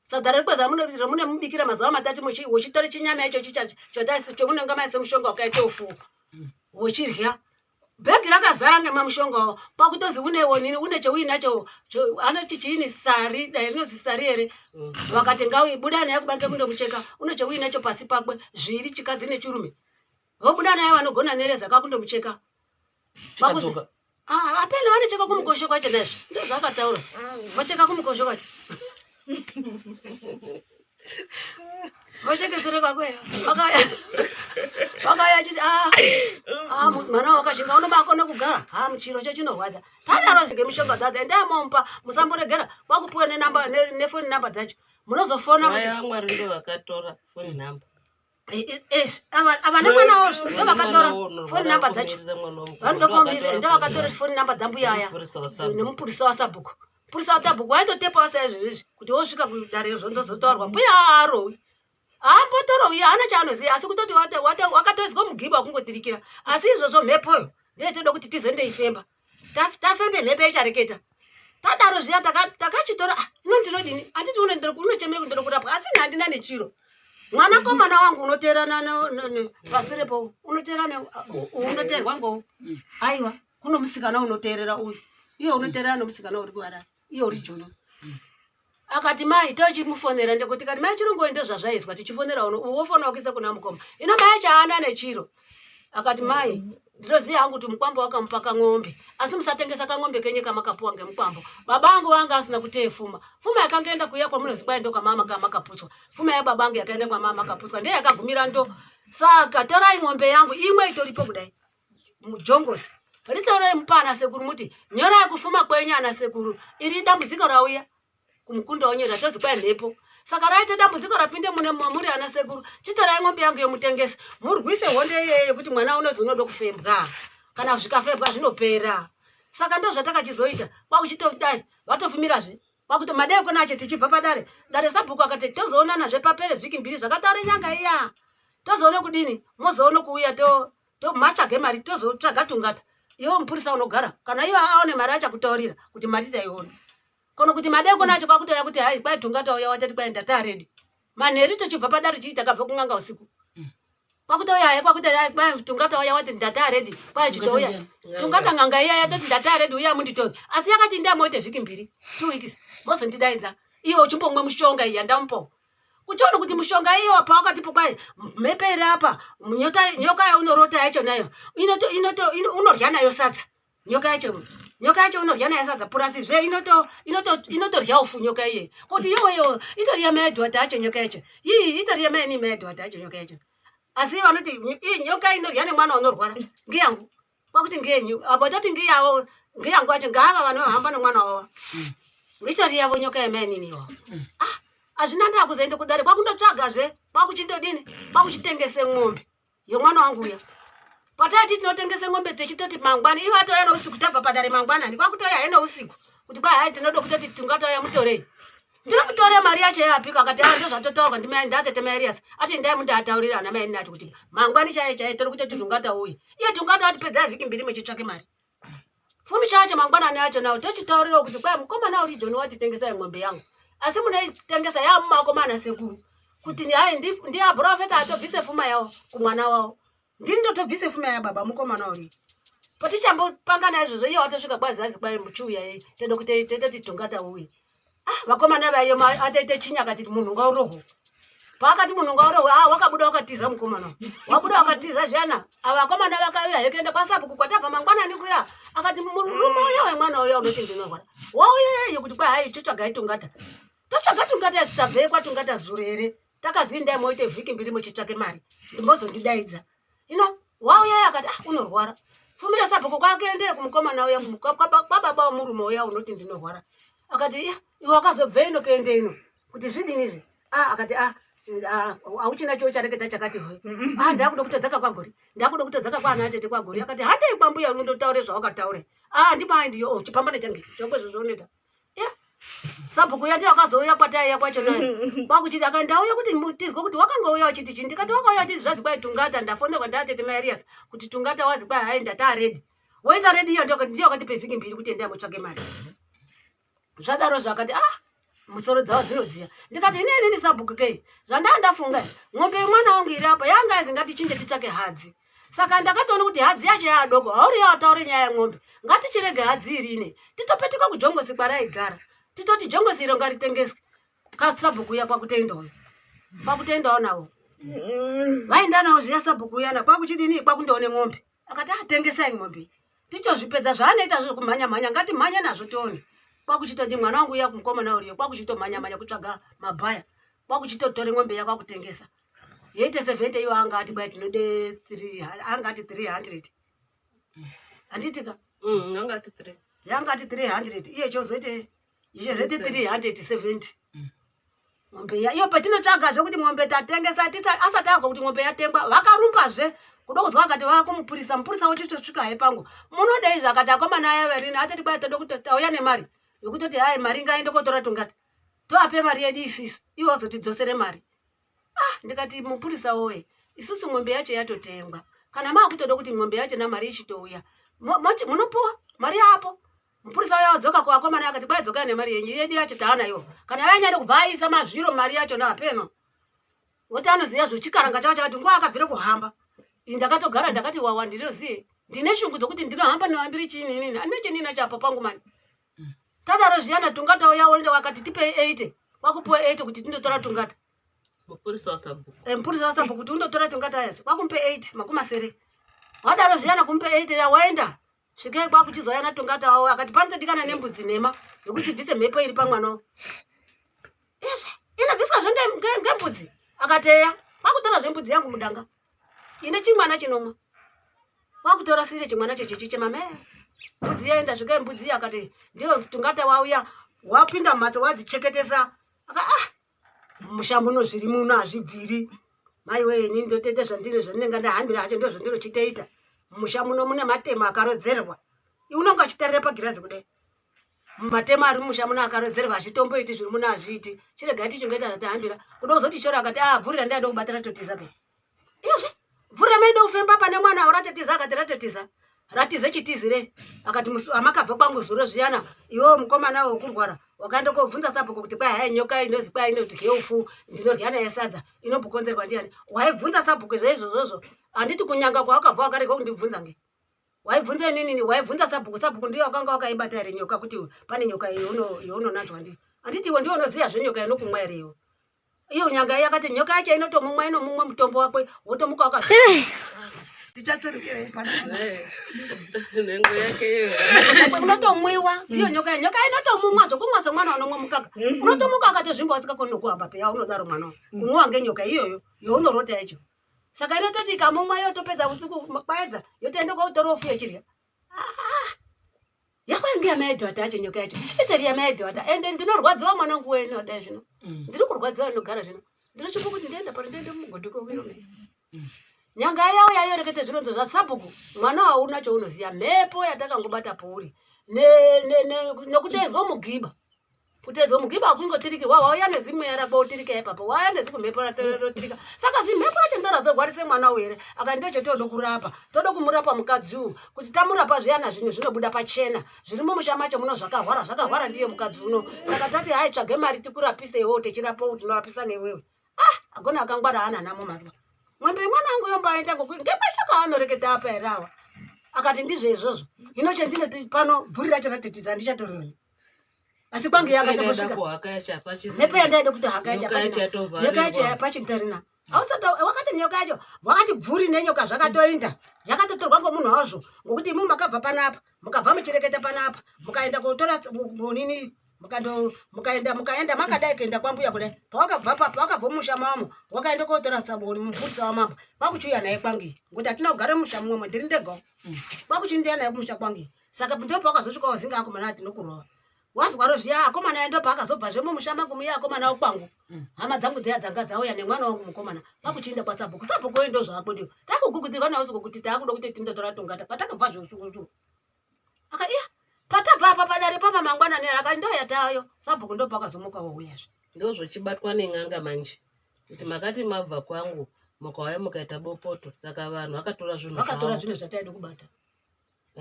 sadza rerukweza romune mubikira mazuva 3 wochitora chinyama icho chomunenge maise mushonga wakaite ufuyo wochirya bhegi rakazara ngemamushonga pakutozi unewo nini une cheuinacho anoti chiini sari dai rinozi sari ere vakati ngawibuda naye kubanze kundomucheka une cheuinacho pasi pakwe zviri chikadzi nechirume vobuda naye vanogona nereza kakundomucheka apena vanecheka kumukosho kwacho nazvo ndo zvakataura vacheka kumukosho kwacho vachekezereka kweyo vakaya chiti mwana wakashinga unobakona kugara muchiro chechinorwadza tadaro zvike mishonga dzadzo ndamompa musamboregera kwakupuwa nenamba nefoni namba dzacho munozofona Mwari ndo vakatora foni namba. ava nemwana wozvo ndo vakatora foni namba dzacho vanodokomire ndo vakatora foni namba dzambuya aya nemupurisa wasabhuku purisa wasabhuku waitotepawo saizvizvi kuti wosvika kudare zvondozotaurwa mbuya arowi ambotorowi haana chaanoziva asi kutoti wakatoiswa mugiba wakungotirikira asi izvozvo mhepoyo ndeyetoda kuti tizondeifemba tafembe mhepo ichareketa tadaro zviya takachitora ino ndinodini handiti unochemei kundiri kurapwa asi handina nechiro mwana komana wangu unoteerana pasirepo unoteerwa ngou aiwa kuno musikana unoteerera uyu iye unoteerana nomusikana uri kuharara iye uri jono akati mai tochimufonera ndekuti kati mai chirungu ende zvazvaizwa tichifonera uno wofonera kuisa kuna mukoma ino mai chaana nechiro akati mai ndinoziva hangu kuti mukwambo wakamupa kang'ombe asi musatengesa kang'ombe kenyika makapuwa ngemukwambo babangu wanga asina kutee fuma yakangoenda kuya kwamunozi kwai ndo kwamama kamakaputswa fuma yababangu yakaenda kwamama kaputswa ndiye yakagumira ndo saka torai ng'ombe yangu imwe itoripo kudai mujongosi ritorai mupa anasekuru muti nyorai kufuma kwenyu anasekuru iri dambudziko rauya kumukunda wonyera tozi kwai mhepo saka raite dambudziko rapinde muri anasekuru chitorai ng'ombe yangu yomutengesa murwise honde yeye kuti mwana unozi unoda kufembwa kana zvikafembwa zvinopera saka ndo zvatakachizoita kwakuchitodai vatofumira kwakuti madekoni acho tichibva padare dare sabhuku akati tozoonanazve papere vhiki mbiri zvakataure nyanga iya tozoone kudini mozoone kuuya tomatsvage mari tozotsvaga tungata iwo mupurisa unogara kana iwo aone mari achakutaurira kuti mari taiona kono kuti madekoni acho kwakutoya kuti hai kwai tungata uya watati kwai ndataredi manheri tochibva padare chii takabva kun'anga usiku kwakutoya hai kwakuti hai kwai tungata uya wati ndataredi kwai chitouya tungata n'anga iya yatoti ndataredi uya munditori asi yakati ndamoite vhiki mbiri 2 weeks mozondidaidza iwo chimbomwe mushonga iya ndamupo kuchiona kuti mushonga iyo pawakatipo kwai mhepo iri apa nyoka yaunorota yacho nayo unorya nayo sadza nyoka yacho unorya nayo sadza purasi zve inotorya ufu nyoka iye kuti iweyo itorya maedhwata yacho nyoka yacho itorya maini maedhwata yacho nyoka yacho asi vanoti nyoka inorya nemwana unorwara ngeyangu kwakuti ngeyenyu apo toti ngeyawo ngeyangu acho ngaava vanohamba nomwana wavo itoriyavo nyoka yemaininiwo hazvina ndaa kuzoende kudare kwakundotsvagazve kwakuchindodini kwakuchitengese ng'ombe yomwana wangu uya patati tinotengese ng'ombe tichitoti mangwani ivo atoya nousiku tabva padare mangwanani kwakutoya hai nousiku kuti kwai hai tinoda kutoti tingatoya mutorei ndinokutore mari yacho yapika akati ndo zvatotaurwa ndimai ndatete maerias ati ndai mundaataurira ana maini nacho kuti mangwani chaiye tori kutoti tungata uye iye tungata atipedza vhiki mbiri mwechitsvake mari fumi chacho mangwanani acho nawo tochitaurira kuti kwai mukomana uri joni watitengesai ng'ombe yangu asi munoitengesa yamumakomana sekuru kuti hai ndiaprofeta atobvise fuma yawo kumwana wawo ndini ndotobvise fuma yababa mukomana uri patichambopangana izvozvo iye watosvika kwazazi kwai muchiuya yei tode kuti tototi tungata uye vakomana vayo ataite chinyakati munhu ngaurohwo paakati munhu ngaurohwe wakabuda wakatiza mukomana wabuda wakatiza zviyana avakomana vakauya hekuenda kwasabuku kwatabva mangwanani kuya akati murume uya wemwana uya unoti ndinorwara wauyeyeyo kuti kwai hai totsvagai tungata totsvaga tungata yasitabvei kwatungata zuro here takazindai moite vhiki mbiri muchitsvake mari ndimbozondidaidza ino wauyeyo akati unorwara fumira sabhuku kwakuendeye kumukomana uya kwababa womurume uya unoti ndinorwara akati iwe wakazobve ino kuende ino kuti zvidinizve akati auchina choo chareketa chakati hwe ndakuda kutodzaka kwagori ndakuda kutodzaka kwaana atete kwagori akati handei kwambuya unondotaure zvawakataure ndimai ndiyo chipambane change zvokwezvo zvonoita sabhuku yati akazouya kwataiya kwacho nayo kwakuchiti akandauya kuti tizwe kuti wakanga uya uchiti chii ndikati wakauya achiti zvazi kwai tungata ndafonerwa ndaatete maerias kuti tungata wazi kwai hai ndataredi woita redi iyo ndiyo akatipe vhiki mbiri kuti endai mutsvake mari zvadaro zvakati musoro dzavo dzinodziya ndikati inini sabhuku kei zvandandafunga ng'ombe yemwana wangu iri apa yanga izi ngatichinje titsvake hadzi saka ndakatoona kuti hadzi yacho yaadoko hauri yawataure nyaya yeng'ombe ngatichirege hadzi iri ine titopetuka kujongosi kwaraigara titoti jongosi iro ngaritengese kasabhuku ya kwakutendawo navo vaenda nawo zviya sabhuku yana kwakuchidini kwakundoone ng'ombe akati tengesai ng'ombe tichozvipedza zvaanoita zvo kumhanya ngatimhanye nazvo tione kwakuchitoti mwana wangu uya kumukomana uriyo kwakuchitomhanya kutsvaga mabhaya kwakuchitotore ng'ombe ya kwakutengesa yeite 70 iwo anga ati bwa tinode 3 anga ati 300 anditika anga ati 3 yanga ati 300 iye chozoite 370 ng'ombe iyo patinotsvaga zvekuti ng'ombe tatengesa asati agwa kuti ng'ombe yatengwa vakarumbazve kuda kuzwa akati vakumupurisa mupurisa wachitosvika hai pangu munodei zvakati akomana aya verini atati kwai toda kuti tauya nemari yokutoti hai mari ngaende kotora tungata toape mari yedu isisu iwo azotidzosere mari ndikati mupurisa woye isusu ng'ombe yacho yatotengwa kana maakutoda kuti ng'ombe yacho na mari ichitouya munopuwa mari yapo mupurisa uya wadzoka kuvakomana akati kwai dzokai nemari yenyu yedu yacho taanayo kana vanyade kubva aisa mazviro mari yacho naapeno woti anoziva zvochikaranga chavo chakati nguva akabvire kuhamba ndakatogara ndakati wawa ndinozive ndine shungu dzokuti ndinohamba nevambiri chiinini andine chinina chapo pangu mani tadaro zviyana tungata uya wonde wakati tipei 80 kwakupiwa 80 kuti tindotora tungata mupurisa wasabhuku kuti undotora tungata yazvo kwakumpe 8 makumasere wadaro zviyana kumpe 8 yawaenda svikei kwakuchizoya natungata wawo akati panotodikana nembudzi nhema yokuti bvise mhepo iri pamwanawo izve inobviswa zvo ngembudzi akateya kwakutora zvembudzi yangu mudanga ine chimwana chinomwa kwakutora sire chimwana chechichi chemame mbudzi yaenda svikei mbudzi iya akati ndiyo tungata wauya wapinda mumhatso wadzicheketesa musha muno zviri muno hazvibviri maiwee ini ndotete zvandinenge ndahambira hacho ndo zvandinochiteita musha muno mune matema akarodzerwa unonge achiterere pagirazi kudai matema ari musha muno akarodzerwa hazvitomboiti zviri muno hazviiti chiregai tichongoita tahambira kuda kuzoti choro akati vhurira ndiada kubata ratotiza pe izve vhurira maide kufemba pane mwana ratotiza akati ratize chitizire akati amakabva kwangu zuro zviyana iwewo mukomana wokurwara wakaenda kobvunza sabhuku kuti kwai hai nyoka inozi kwai inoti geufu ndinorya naye sadza inombokonzerwa ndiani waibvunza sabhuku izvozvo handiti kunyanga kwawakabva wakareka kundibvunza nge waibvunza inini waibvunza sabhuku ndiyo wakanga wakaibata here nyoka kuti pane nyoka younonanzwa ndiyo handiti iwe ndiyo unoziya zvenyoka inokumwa here iwe iyo nyanga iyo akati nyoka yacho inotomumwa inomumwa mutombo wakwe wotomuka waka tichaturukirei nengo yake unotomwiwa ndiyo nyoka inotomumwa zvokumwa semwana wanomwa mukaka unotomuka akatozvimba usikakoni nokuhamba peya unodaro mwana kumwiwa ngenyoka iyoyo younorota yacho saka inototi ikamumwa yotopedza usiku kwaedza yotoenda kwautora ufu yechirya yakwainge yamaedhwata yacho nyoka yacho itori yamaedhwata ende ndinorwadziwa mwanangu wenu wadai zvino ndiri kurwadziwa inogara zvino ndinochipa kuti ndienda pari ndiende mugodhoko wirome nyanga yawo yayorekete zvironzo zvasabhuku mwana wauna chaunoziya mhepo yatakangobata pouri nekutedzwa mugiba kutedzwa mugiba akungotirikirwa wauya nezimwe yarakwa utirika ipapo wauya nezimwe mhepo rotirika saka zimhepo yacho ndarazogwarise mwana were akandicho toda kurapa toda kumurapa mukadzi uyu kuti tamurapa zviyana zvinhu zvinobuda pachena zviri mumusha macho muno zvakahwara ndiye mukadzi uno saka tati hai tsvage mari tikurapise iwewo tichirapa kuti tinorapisa newewe agona akangwara ana namo mazwa mwembe mwanangu yombaita ngokuti ngemashaka anoreketa apa here awa akati ndizvo izvozvo hino chendinoti pano bvuri racho ratetiza ndichatorioni asi kwange yakatakusvika nepo yandaida kuti haka yacho yapachintarina wakati nyoka yacho wakati bvuri nenyoka zvakatoinda yakatotorwa ngomunhu wazvo ngokuti imu makabva panapa mukabva muchireketa panapa mukaenda kotora nini mukaenda makadai kuenda kwambuya kudai pawakabva musha mamo wakaenda kotora sabuni mupurisa wamambo kwakuchiuya naye kwangi ngokuti hatina kugara musha mumwe ndiri ndegawo kwakuchindiya naye kumusha kwangi saka ndopa wakazosvika wazinga akomana ati nokurova wazwaro zviya akomana aenda paakazobva zvemumusha mangu muya akomana wakwangu hama dzangu dziya dzanga dzauya nemwana wangu mukomana kwakuchinda kwasabhuku oendo zvako ndiyo takugugudzirwa nawo kuti taakuda kuti tindotora tungata patakabva zvosukusuku aka iya patabva apa padare pama mangwanani aka ndo yatayo sabhuku ndo pakazomuka wauyazve ndozvochibatwa nen'anga manje kuti makati mabva kwangu mukauya mukaita bopoto saka vanhu vakatora zvinhu zvataida kubata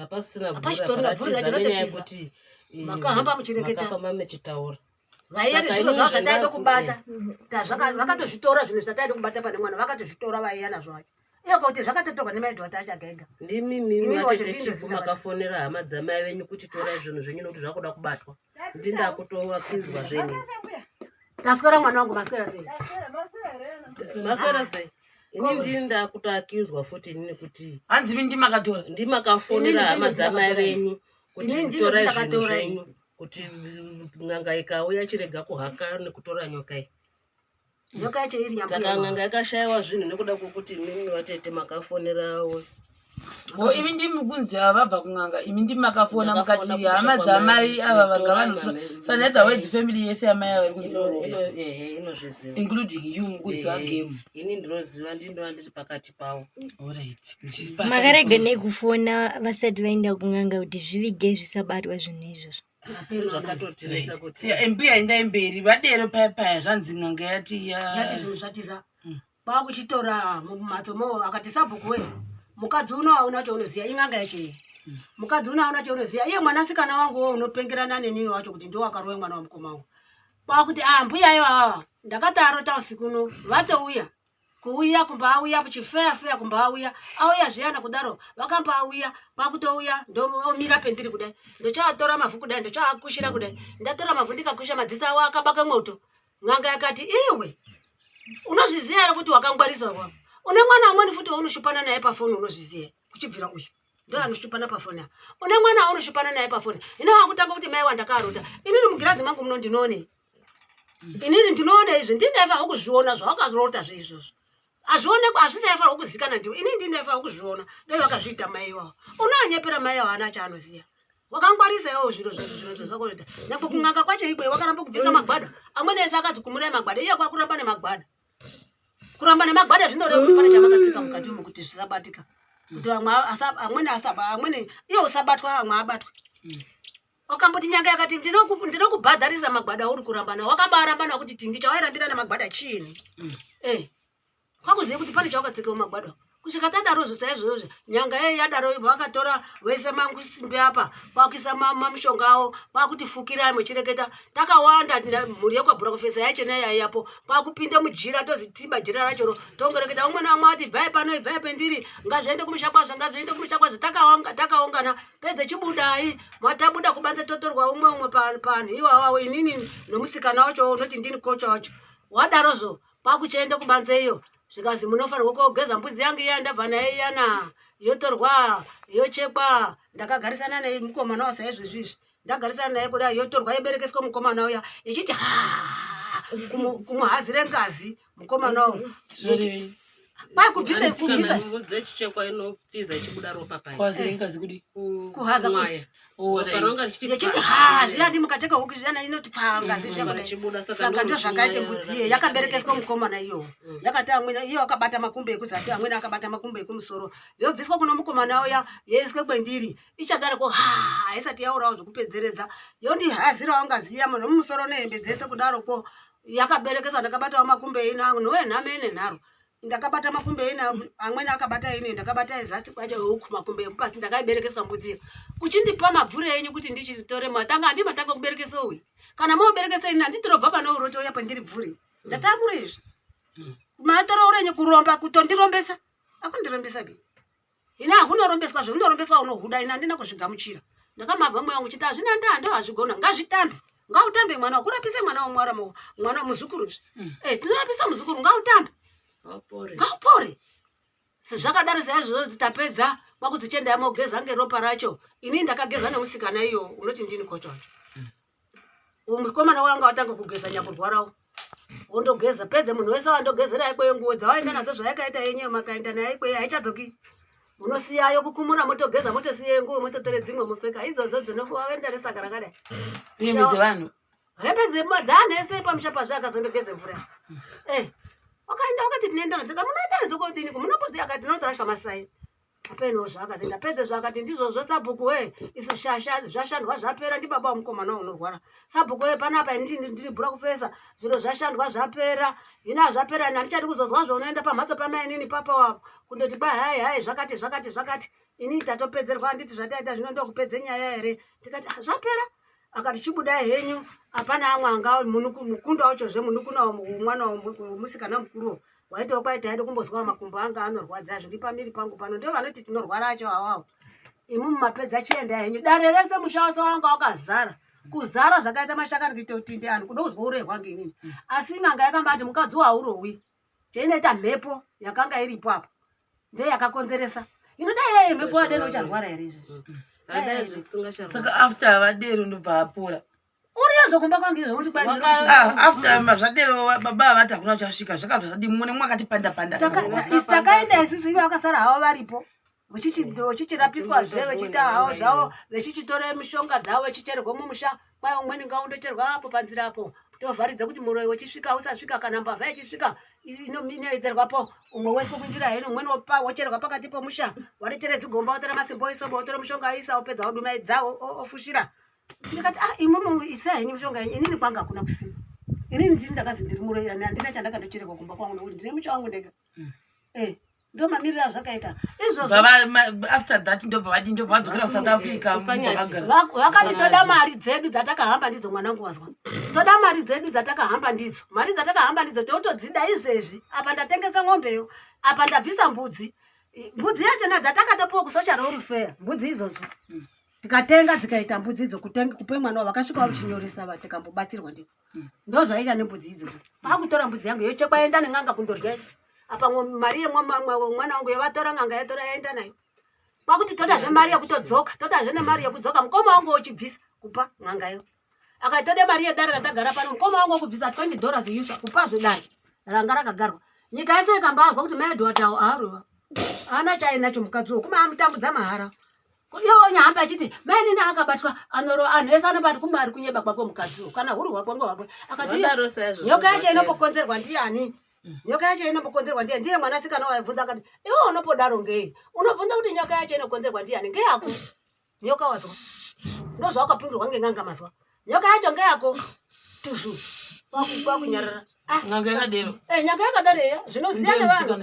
hapasisina bvura kuti makahamba muchireketa makafamba muchitaura vaiya nezvinhu zvavo zvataida kubata vakatozvitora zvinhu zvataida kubata pane mwana vakatozvitora vaiya nazvo vacho iyo kuti zvakatotorwa nemaedhwata acho agega ndimimi vatete makafonera hama dzamai venyu kuti torai zvinhu zvenyu nokuti zvakuda kubatwa ndindakutovakizwa zvenyu taswera mwana wangu maswera sei ini ndindakutoakizwa futi inini kuti hanzi mimi ndimakatora ndimakafonera hama dzamai venyu kuti torai zvinhu zvenyu kuti n'anga ikauya chirega kuhaka nekutora nyoka iyi nyoka yacho iri Saka ng'anga yakashaiwa zvinhu nekuda kwokuti mimi watete makafonerawo. Imi ndimi kunzi vabva kun'anga, imi ndimi makafona mukati hama dzamai ava vagavana saneda wedzi family yese yamai ava kunzi inozviziva including you mukuzi wagame. Ini ndinoziva ndinova ndiri pakati pavo. Alright. Makarega nekufona vasati vaenda kun'anga kuti zvivige zvisabatwa zvinhu izvozvo. Apero zvakatotiredza kuti Mbuya endai mberi vadero paya zvanzi n'anga yati zvinhu zvatiza kwakuchitora mumhatsomo akati sabhuku we mukadzi uno hauna chaunoziya ing'anga yacho iyi. Mukadzi uno hauna chaunoziya iye mwanasikana wangu unopengerana nenini wacho kuti ndiwo akarowe mwana wamukoma wangu. Kwakuti mbuya iwawa ndakataro tausiku uno vatouya kuuya kumbauya kuchifeya kumbauya auya zviyana kudaro vakambauya kwakutouya ndomira pendiri kudai ndochatora mavhu kudai ndochaakushira kudai ndatora mavhu ndikakusha madziso awo akabaka mwoto. Ng'anga yakati iwe unozviziya ere kuti wakangwarisa kwa une mwana amweni futi waunoshupana naye pafoni unozviziya kuchibvira uyu ndo anoshupana pafoni une mwana waunoshupana naye pafoni ina wakutanga kuti mai wandakarota inini mugirazi mangu muno ndinone inini ndinone izvi ndineva ukuzviona zvawakazorota zveizvozvo azvionekwa azvisaifa ukuzikana ndiwe inini ndineva ukuzviona dai wakazviita mai wavo unonyepera mai wavo ana chaanoziya wakangwarisa iwo zviro zvakoreta nyangwe kun'anga kwacho ikwe wakaramba kubvisa magwada amweni ese akati kumurai magwada iye kwakuramba nemagwada kuramba nemagwada zvinoreva kuti pane chamakatsika mukati umu kuti zvisabatika kuti amweni asaba amweni iye usabatwa amwe abatwa. Wakamboti nyanga yakati ndinokubhadharisa magwada uri kuramba nawo wakambaramba nawo kuti tingi chawairambira nemagwada chiini kwakuziye kuti pane chawakatsika mumagwada kusvika tadaro zvisaizvozvo nyanga yeye yadaro vakatora vese mangusimbi apa kwakuisa mamushonga awo kwakuti fukirai muchireketa takawanda mhuri yekwabhura kufesa yachena yaiyapo kwakupinde mujira tozitimba jira rachoro tongoreketa umwe naumwe ati bvai pano ibvai pendiri ngazviende kumusha kwazvo ngazviende kumusha kwazvo takaungana pedze chibudai matabuda kubanze totorwa umwe panhu iwawawo inini nomusikana wacho unoti ndini kocha wacho wadarozvo kwakuchiende kubanze iyo zvikazi munofanirwa kugeza mbudzi yangu iya ndabva naye iyana yotorwa yochekwa ndakagarisana naye mukomana wasaizvizvizvi ndagarisana naye kudai yotorwa yoberekeswa mukomana uya ichiti kumuhazire ngazi mukomana wawo kubvisa chichekwa inopfiza ichibuda ropa pai kwazire ngazi kudi kuhaza kwaya yechiti zviyandi mukacheka huku zviyana inoti ngazi zvakudai saka ndo zvakaite mbudzi iye yakaberekeswa mukomana iyo yakati amweni iyo akabata makumbo ekuzasi amweni akabata makumbo ekumusoro yobviswa kuno mukomana uya yoiswe kwendiri ichadaroko isati yaurawo zvokupedzeredza yondihazirawo ngazi iya munhu mumusoro nehembe dzese kudaroko yakaberekeswa ndakabatawo makumbo eina nowenhame nenharo ndakabata makumbo eina amweni akabata ine ndakabata ezasi kwacho huku makumbo ekupasi ndakaiberekeswa mbudziyo kuchindipa mabvure enyu kuti ndichitore matanga ndimatanga kuberekesa uyu kana moberekesa ina nditirobva pano uroto uya pandiri bvure ndatamura izvi matoro urenye kuromba kutondirombesa akundirombesa bi ina hakunorombeswa zvo unorombeswa unohuda ina handina kuzvigamuchira ndakamabva mweya wangu chiti hazvina ndaa ndo hazvigona ngazvitambe ngautambe mwana wakurapise mwana wamwara mwana muzukuru tinorapisa muzukuru ngautambe ngaupore sezvakadaro saizvozvo tapedza kwakudzichenda mogeza ngeropa racho ini ndakageza nemusikana iyo unoti ndini kocha wacho mukomana wanga watanga kugeza nyakurwarawo ondogeza pedze munhu wese wandogezera ikweyo nguo dzawaenda nadzo zvayakaita yenyewe makaenda nayo ikweyo haichadzoki munosiyayo kukumura motogeza motosiye nguo mototore dzimwe mupfeka idzodzo dzinowaenda nesaka rakadai hembe dzevanhu hembe dzaanese pamusha zvakazondogeze mvura wakaenda wakati tinoenda nadzo munoita nadzo kodini munopozi akati notorashwa masai apeno zvakazi ndapedze zvakati ndizvozvo sabhuku we isu zvashandwa zvapera ndi baba wamukomana unorwara sabhuku we panapa ndiri bhura kufesa zviro zvashandwa zvapera ina zvapera handichadi kuzozwa zvounoenda pamhatso pamai nini papa wavo kundoti hai zvakati ini tatopedzerwa handiti zvataita zvino ndokupedze nyaya here tikati zvapera akati chibudai henyu hapana amwanga mukunda wachozve munukuna mwana musikana mukuru waitawo kwaita haidi kumbozwa makumbo anga anorwadza azvo ndipamiri pangu pano ndio vanoti tinorwara acho awawo imu mumapedza chienda henyu dare rese musha wose wanga wakazara kuzara zvakaita mashakani kuita kuti ndi anhu kuda kuzwa urehwa ngenini asi n'anga yakambati mukadzi haurohwi cheinoita mhepo yakanga iripo apo ndiye yakakonzeresa inodai yeye mhepo wadeno ucharwara here izvi saka after vadero ndobva apora uri zokumba kwangu kuti kwani after mazvadero baba vati hakuna uchasvika zvakabva zvati mune mwakati panda takaenda isusu ivo vakasara havo varipo vechichirapiswa zve vechiita havo zvavo vechichitora mishonga dzavo vechiterwa mumusha kwai umweni ngaundoterwa apo panzira apo tovharidza kuti muroyi wechisvika usasvika kana mbavha yechisvika inoedzerwapo umwe wese kunjira heno umweni wocherwa pakati pomusha waretere zigomba watora masimbo isobo watora mushonga aisa wopedza wodumaidzawo ofushira ndikati imumu isa henyu mushonga yenyu inini kwanga hakuna kusima inini ndini ndakazi ndiri muroyi handina chandakandochereka kumba kwangu nokuti ndine musha wangu ndega ndo mamiriro azvakaita izvozvo after that ndobva vadzokera South Africa vakati toda mari dzedu dzatakahamba ndidzo mwanangu wazwa toda mari dzedu dzatakahamba ndidzo mari dzatakahamba ndidzo totodzida izvezvi apa ndatengesa ng'ombeyo apa ndabvisa mbudzi yachona dzatakatopiwa kusocial welfare mbudzi idzodzo tikatenga dzikaita mbudzi idzo kupe mwana vakasvika vachinyoresa tikambobatsirwa ndidzo ndo zvaiita nembudzi idzodzo pakutora mbudzi yangu yochekwa enda nen'anga kundorya apa mari yemwana wangu yavatora n'anga yatora yaenda nayo kwakuti todazve mari yekutodzoka todazve nemari yekudzoka mukoma wangu wochibvisa kupa n'angayo akaitode mari yedare ratagara pano mukoma wangu wokubvisa $20 yuswa kupazve dare ranga rakagarwa nyika yese ikambazwa kuti maedhowatawo aarova haana chainacho mukadzi woku maamutambudza mahara iwo nyahamba achiti maini akabatwa anhu ese anobati kumari kunyeba kwakwe mukadzi kana huri hwakongo hwakwe akati nyoka yacho inombokonzerwa ndiani nyoka yacho inombokonzerwa ndiani ndiye mwanasikana waibvunza akati iwe unopodaro ngei unobvunza kuti nyoka yacho inokonzerwa ndiani ngeyako nyoka wazwa ndozvawakapindurwa ngen'anga mazwa nyoka yacho ngeyako tuzu kwakunyarara n'anga yakadero nyanga yakadaro eya zvinoziya nevanhu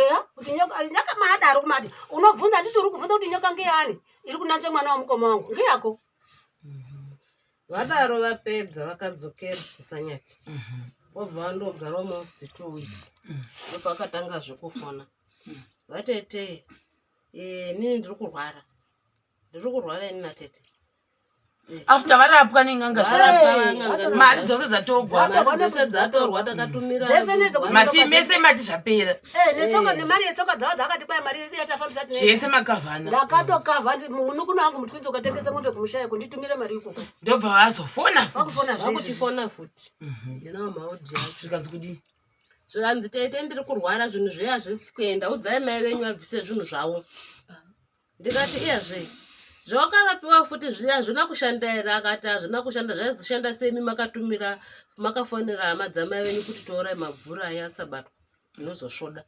eya kuti nyoka maadaro kumati unobvunza nditi uri kubvunza kuti nyoka ngeyani iri kunanze mwana wamukoma wangu ngeyako vadaro vapedza vakadzokera kusanyati wobva vandogara almost 2 weeks ndipo vakatanga zvekufona vatete nini ndiri kurwara ini natete after varapwa nen'anga mari dzose dzatorwa takatumira mati mese mati zvapera nemari yetsoka dzavo dzakati kwai mari yatafambisa zvese makavhana ndakatokavha munukuna wangu mutwinzi ukatengesa ng'ombe kumushaya kunditumire mari ikoko ndobva vazofona vakutifona futi ndinawo maudhi acho zvikanzi kudii zvikanzi tete ndiri kurwara zvinhu zveya hazvisi kuenda udzai mai venyu vabvise zvinhu zvavo ndikati iyazve zvawakarapiwa futi zviya hazvina kushanda here akati hazvina kushanda zvaizoshanda semi makatumira makafonera hama dzamai venyu kuti torai mabvura yasabatwa inozosvoda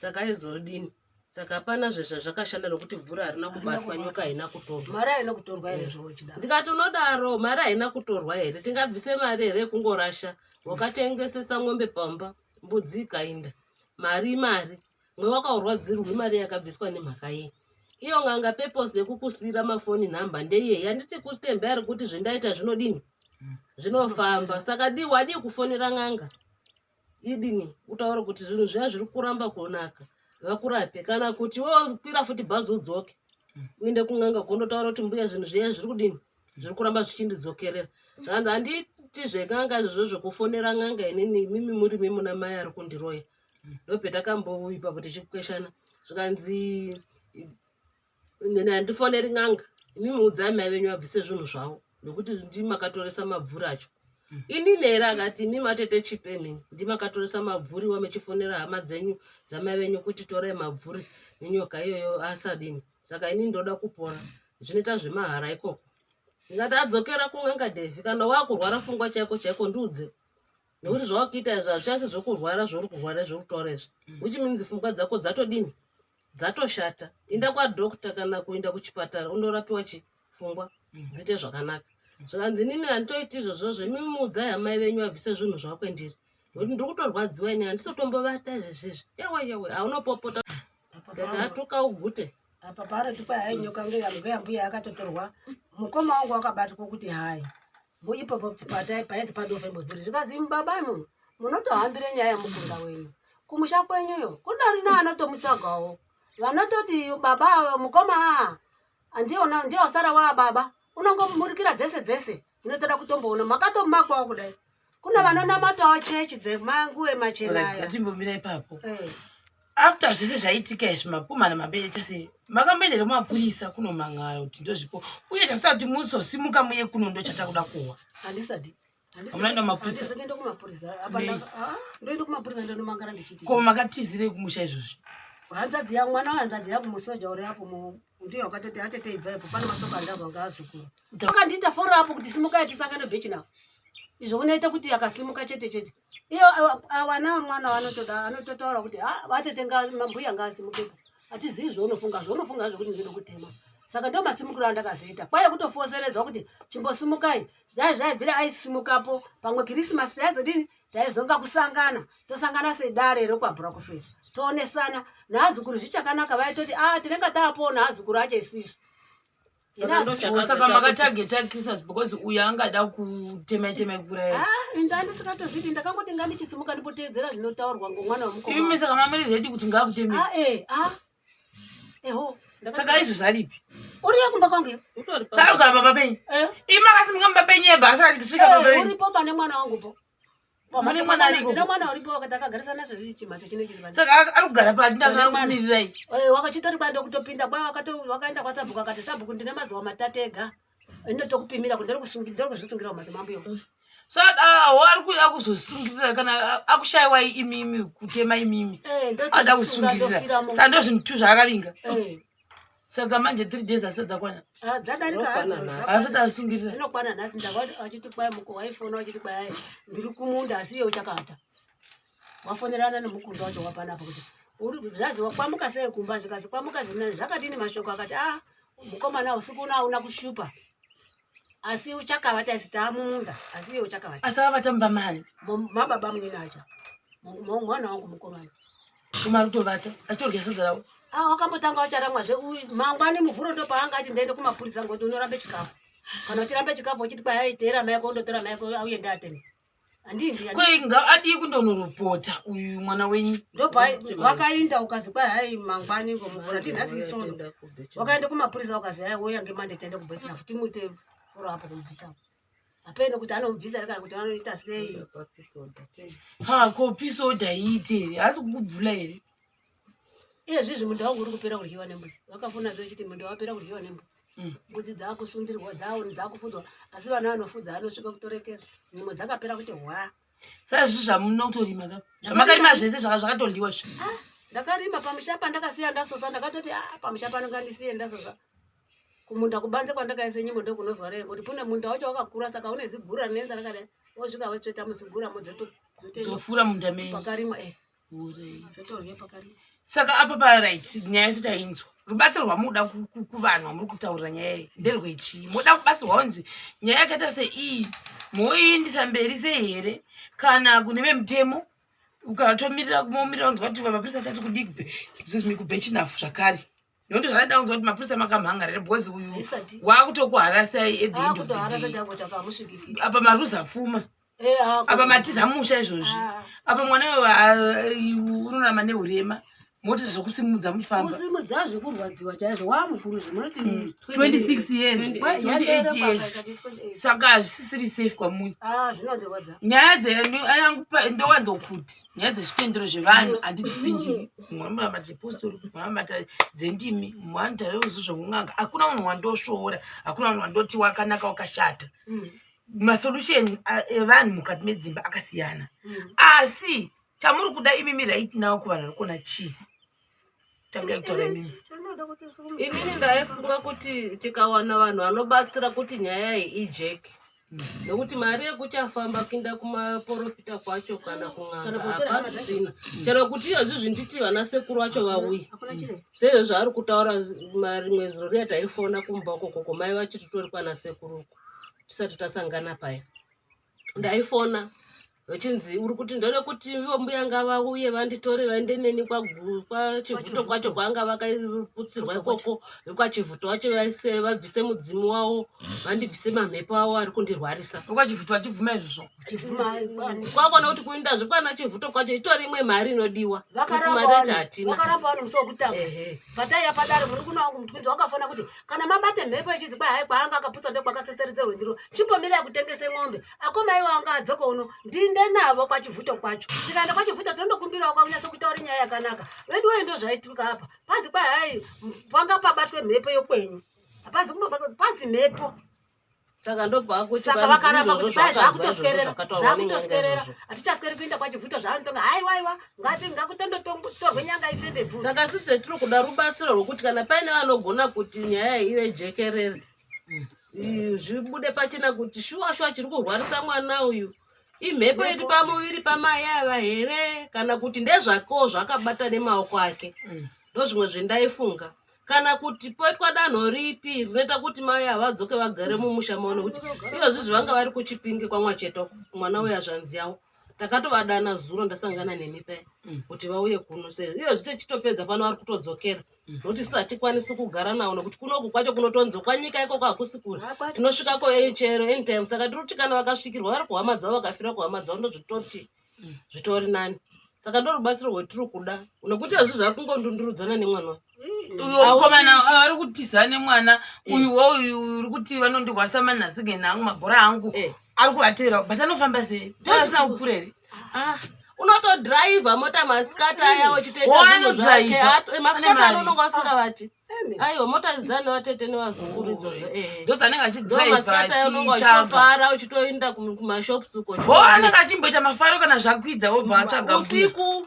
saka aizodini saka hapana zvezvazvakashanda nokuti bvura harina kubatwa nyoka haina kutorwa mari haina kutorwa here zvochida ndikati unodaro mari haina kutorwa here tingabvise mari here yekungorasha wakatengesesa ng'ombe pamba mbudzi ikainda mari mwe wakaurwadzirwa imari yakabviswa nemhaka yei iyo ng'anga purpose yekukusira mafoni nhamba ndeyei handiti kutemba ari kuti zvindaita zvinodini zvinofamba saka wadii kufonera ng'anga idini utaura kuti zvinhu zviya zviri kuramba kunaka vakurape kana kuti wokwira futi bhazi udzoke uinde kung'anga kundotaura kuti mbuya zvinhu zviya zviri kudini zviri kuramba zvichindidzokerera zvakanzi handiti zveng'anga izvozvo kufonera ng'anga inini mimi muri mimuna mai ari kundiroya ndopetakamboipa tichikweshana zvikanzi handifoneri ng'anga imimi udzai mai venyu vabvise zvinhu zvavo nokuti ndimakatoresa mabvuri acho inini here akati imimi atete chipemini ndimakatoresa mabvuri wamechifonera hama dzenyu dzamai venyu kuti torai mabvuri nenyoka iyoyo asadini saka inini ndoda kupora zvinoita zvemahara ikoko ndikati adzokera kung'anga Devi kana wakurwara pfungwa chaiko ndiudze nokuti zvawakuita izvo hazvichasi zvokurwara zvouri kurwara zvorutaura izvi which means pfungwa dzako dzatodini dzatoshata inda kwadhokta kana kuenda kuchipatara undorapiwa chipfungwa dziite zvakanaka zvikanzi nini handitoiti izvozvozvo imimi mudzai hamai venyu vabvise zvinhu zvakwendiri nokuti ndiri kutorwadziwa ini handisotombovata izvezvizvi yewe haunopopota kati atuka ugute apa parati kwai hai nyoka ngeyambuya yakatotorwa mukoma wangu wakabatwa kuti hai ipopo paedzi padofa imbodhiri zvikazi babamo munotohambire nyaya yemukunda wenyu kumusha kwenyuyo kudari neanotomutsvagawo vanototi baba mukoma ndiyo sara wa baba unongomurikira dzese inotoda kutomboona makatomakwawo kudai kuna vanonamatawo chechi dzemanguve machena atimbomira ipapo after zvese zvaitika izvi mapuma namabete se makamboendere kumapurisa kunomangara kuti ndozvipo uye tasati musosimuka muye kuno ndo chatakuda kuwa handisati munaenda mapurisa ndinoenda kumapurisa apa ndoenda kumapurisa ndonomangara ndichiti ko makatizire kumusha izvozvi hanzvadzi yangu mwana wahanzvadzi yangu musoja uri apo ndiyo wakatoti atete ibva ipo pane masoka andazwa ngaazukuru akandiita foro apo kuti simukai tisangane bhechi nawo izvo unoita kuti akasimuka chete iyo wana mwana anototaura kuti vatete mbuya ngaasimukepo hatizivi zvaunofunga zvokuti ndinoda kutema saka ndo masimukiro andakazoita kwaiye kutofoseredzwa kuti chimbosimukai dai zvaibvira aisimukapo pamwe kirisimasi yaizodini taizonga kusangana tosangana sedare rekwabhurokufesi toonesana naazukuru zvichakanaka vaitoti tinenge taapona azukuru acho isisu saka makatageta Christmas because uyu angada kutema kurai ndandisikatovhiti ndakangoti ngandichisimuka ndipoteedzera zvinotaurwa ngomwana wemukoma imi saka mamiri redi kuti ngakuteme eho saka izvo zvaripi uriyo kumba kwangu saka ugara baba penyu imi akasimuka mumba penyu yebva asati achisvika baba penyu uripo pane mwana wangupo mune mwana ariko mwana uripo wakati akagarisana nazvo zvisi chimhatso chine chiri saka ari kugara pati ndakumiririrai wakachitoti kwaenda kutopinda wakaenda kwasabhuku akati sabhuku ndine mazuva matatu ega inotokupimira kuti ndiri kuzvisungira mumhatso mambuyo saka ari kuda kuzosungirira kana akushayiwa imimi kutema imimi ada kusungirira saka ndo zvinhu 2 zvaakavinga saka manje 3 days asati dzakwana dzadarika asati asungirira dzinokwana nhasi achiti kwai muko waifona uchiti kwai ndiri kumunda asi iye uchakata wafonerana nemukunda wacho wapanapa kuti zvazi wakwamuka sei kumba zvikazi kwamuka zvinani zvakadini mashoko akati mukomana usiku unauna kushupa asi uchakavata isita mumunda asi iye uchakavata asavata mumba mani mababa munini acha mwana wangu mukomana kumari kutovata achitorya sadza ravo wakambotanga wacharamwazve mangwani muvhuro ndo paanga achi ndaende kumapurisa ngoti unorambe chikafu kana uchirambe chikafu uchiti kwai aiteera maiko undotora maiko auye ndiatene kwenga adii kundonoropota uyu mwana wenyu ndopa wakainda ukazi kwai hai mangwani ngomuvhuro ndinhasi isondo wakaenda kumapurisa ukazi hai uya ngemande tiende kubhechina futi muite foro apo kumubvisa apende kuti anomubvisa reka kuti anoita sei kopisoda iite asi kukubvula here izvizvi munda wangu uri kupera kuryiwa nembuzi wakafuna zvechiti munda wapera kuryiwa nembuzi mbudzi dzaakusundirwa dzaakufudzwa asi vana vanofudza anosvika kutorekera nyimo dzakapera kuti hwa saka zvi zvamunotorima ka zvamakarima zvese zvakatoliwa zvi ndakarima pamusha pandakasiya ndasosa ndakatoti pamusha pano ngandisiye ndasosa kumunda kubanze kwandakaise nyimo ndo kunozwa rengo kuti pune munda wacho wakakura saka une zigura rinoenza rakadai wosvika wachota muzigura mozofura munda menyu pakarimwa zotorye pakarimwa saka apa paright nyaya yese tainzwa rubatsiro rwamuda kuvanhu vamuri kutaurira nyaya iyi nderwechii muda kubatsirwa kunzi nyaya yakaita sei moiindisa mberi sei here kana kune vemutemo ukatomirira kumomirira kunzwa kuti mapurisa tati kudii zizimi kubhechinafu zvakare nokuti zvadaida kunzwa kuti mapurisa makamhanga rere because uyu waakutokuharasai ebend of the day apa maruzi apfuma apa matiza musha izvozvi apa mwana unorama neurema moti zvokusimudza muchifamba kusimudza zvekurwadziwa chaizvo wamukuru zvinoti 26 years 28 years saka zvisisiri safe kwamuri zvinonzirwadza nyaya ndowanzokuti nyaya dzezvitendero zvevanhu handidzipindiri mumwe muramba dzepostori mumwe muramba dzendimi mumwe anotareuzvo zvokun'anga hakuna munhu wandosvoora hakuna munhu wandoti wakanaka wakashata masolution evanhu mukati medzimba akasiyana asi chamuri kuda imimi right now kuvanhu vari kuona chii inini ndaifunga kuti tikawana vanhu vanobatsira kuti nyaya iyi ijeke nokuti mari yekuchafamba kuinda kumaprofita kwacho kana kun'anga hapasisina chero kuti iyozvizvi nditi vana sekuru vacho vauya seizvo zvaari kutaura rimwe ziro riya taifona kumba ukoko mai vachiti tori kwana sekuruko tisati tasangana paya ndaifona vechinzi uri kuti ndode kuti ivo mbuya ngavauye vanditore vaende neni kwachivuto kwacho kwanga vakaputsirwa ikoko kwachivuto wacho vabvise mudzimu wavo vandibvise mamhepo avo ari kundirwarisa kwachivuto vachibvuma izvozvo kwakona kuti kuindazve kwana chivuto kwacho itori imwe mari inodiwa isi mari yacho hatina vakaramba vano musi wokutanga pataiya padare muri kuna wangu mutwinzi wakafona kuti kana mabate mhepo ichidzi kwai kwaanga akaputswa ndekwakaseseredzerwe ndiro chimbomirai kutengese ng'ombe akomaiwo anga adzoka uno ndini tiende navo kwachivuto kwacho. Tikaenda kwachivuto tinondokumbirawo kwakunyatsa kutaura nyaya yakanaka. Wedu wewe ndo zvaitika hapa. Pazi kwa hai panga pabatwe mhepo yokwenyu. Hapazi kumbobatwa pazi mhepo. Saka ndobva kuti Saka vakaramba kuti kwai zvakutoskerera. Atichaskeri kuenda kwachivuto zvaanotonga haiwa ngati ngakutondotorwe nyanga ifembe bvunza. Saka sisi tiri kuda rubatsiro rwokuti kana paine vanogona kuti nyaya ive jekerere. Zvibude pachena kuti shuwa chiri kurwarisa mwana uyu imhepo iri pamuviri pamai ava here kana kuti ndezvakowo zvakabata nemaoko ake. Ndozvimwe zvendaifunga. Kana kuti poitwa danho ripi rinoita kuti mai ava vadzoke vagare mumusha maono kuti iyozvizvi vanga vari kuchipinge kwaMwacheto mwana uya zvanzi yawo. Takatovadana zuro ndasangana nemi paya kuti vauye kuno iyozvi techitopedza pano vari kutodzokera. Nokuti satikwanisi kugara nawo nokuti kunoku kwacho kunotonzo kwanyika iko kwakusi kuri. Tinosvikako chero anytime. Saka tiri kuti kana vakasvikirwa vari kuhama dzavo vakafira kuhama dzavo ndozvitoti zvitori nani. Saka ndorubatsiro rwetiri kuda nokuti izvi zvari kungondundurudzana nemwana uyo komana ari kutiza nemwana uyu uri kuti vanondirwarisa manhasi ngenhangu mabhora angu ari kuvatera but anofamba sei asina kukura here. Unotodhiraivha mota masikata aya uchitoita zvinhu zvake. Masikata anononga asingavati. Aiwa mota dzidzane vatete nevazunguru idzodzo. Ndozanenge achidhiraivha unonga uchitofara uchitoenda kumashops uko. Anenge achimboita mafaro kana zvakwidza wobva atsvaga usiku.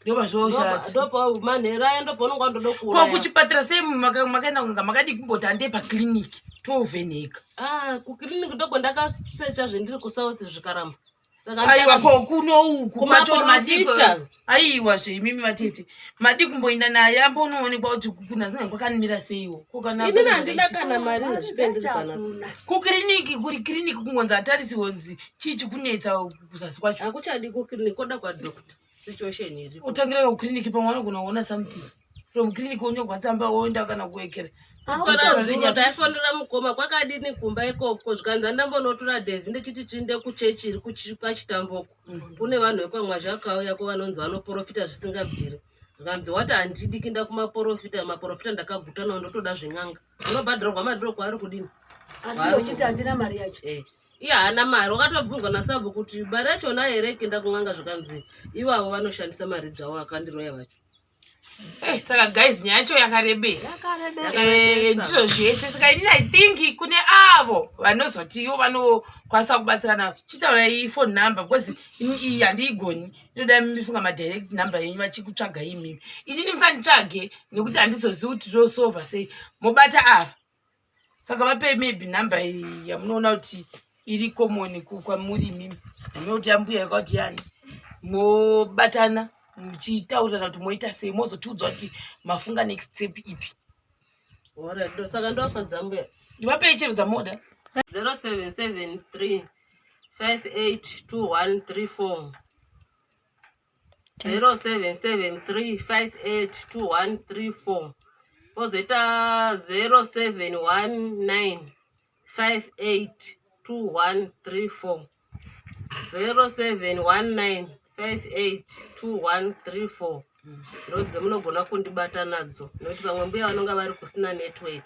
Ndoba zvoshati. Ndopa manhero aya ndopa unonga ndodokura. Ko kuchipatara sei makaenda kunga makadi kumboti ande pakliniki tovheneka. Kukliniki ndoko ndakasecha zvendiri kuSouth zvikaramba. Aiwa ko kuno madiko. Aiwa zvemimi vatete. Madi kumboenda naye ambonoonekwa kuti kuna zinga kwakanimira seiwo. Ko kana ini handina kana mari zvipendiri kana. Kukliniki kuri kliniki kungonza atarisiwonzi chichi kunetsa kuzasi kwacho. Akuchadi kukliniki koda kwa doctor. Situation iri. Utangira kukliniki pamwana kunoona something. From clinic onyogwatsamba oenda kana kuwekera. Asikora zvinyo taifondera mukoma kwakadini kumba ikoko zvikanza ndambonotora Devi ndechiti tinde kuchechi iri kuchitamboko. Kune vanhu vepamwazha akauya kuvanonzi vanoprofita zvisingabviri. Zvikanzi wati handidi kinda kumaprofita ndakaguta nawo ndotoda zvin'anga. Unobhadharwa madhoko ari kudini? Asi uchiti handina mari yacho. Iye haana mari. Wakatobvunzwa naSabu kuti mari yachona here kinda kun'anga zvikanzi ivavo vanoshandisa mari dzavo akandiroya vacho. Saka guys nyaya yacho yakarebesa. Ndizvo zvese saka inini I think kune avo vanozotiwo vanokwanisa kubatsirana chitaura phone number because iyi handiigoni inoda mifunga madirect number yenyu vachikutsvaga imimi. Inini musanitsvage nekuti handizozivi kuti tosolva sei mobata ava. Saka vape maybe number yamunoona kuti iri common kwamuri imimi. Munoti ambuya yakati yani mobatana muchitaurirana kuti moita sei mozotiudza kuti mafunga next step ipi. Alright, saka ndosvadza mbuya. Ndivape chero dzamoda 0773 582134 0773 582134 pozoita 0719 582134 0719 582134 ndodze munogona kundibata nadzo nokuti vamwe mbuya vanonga vari kusina network.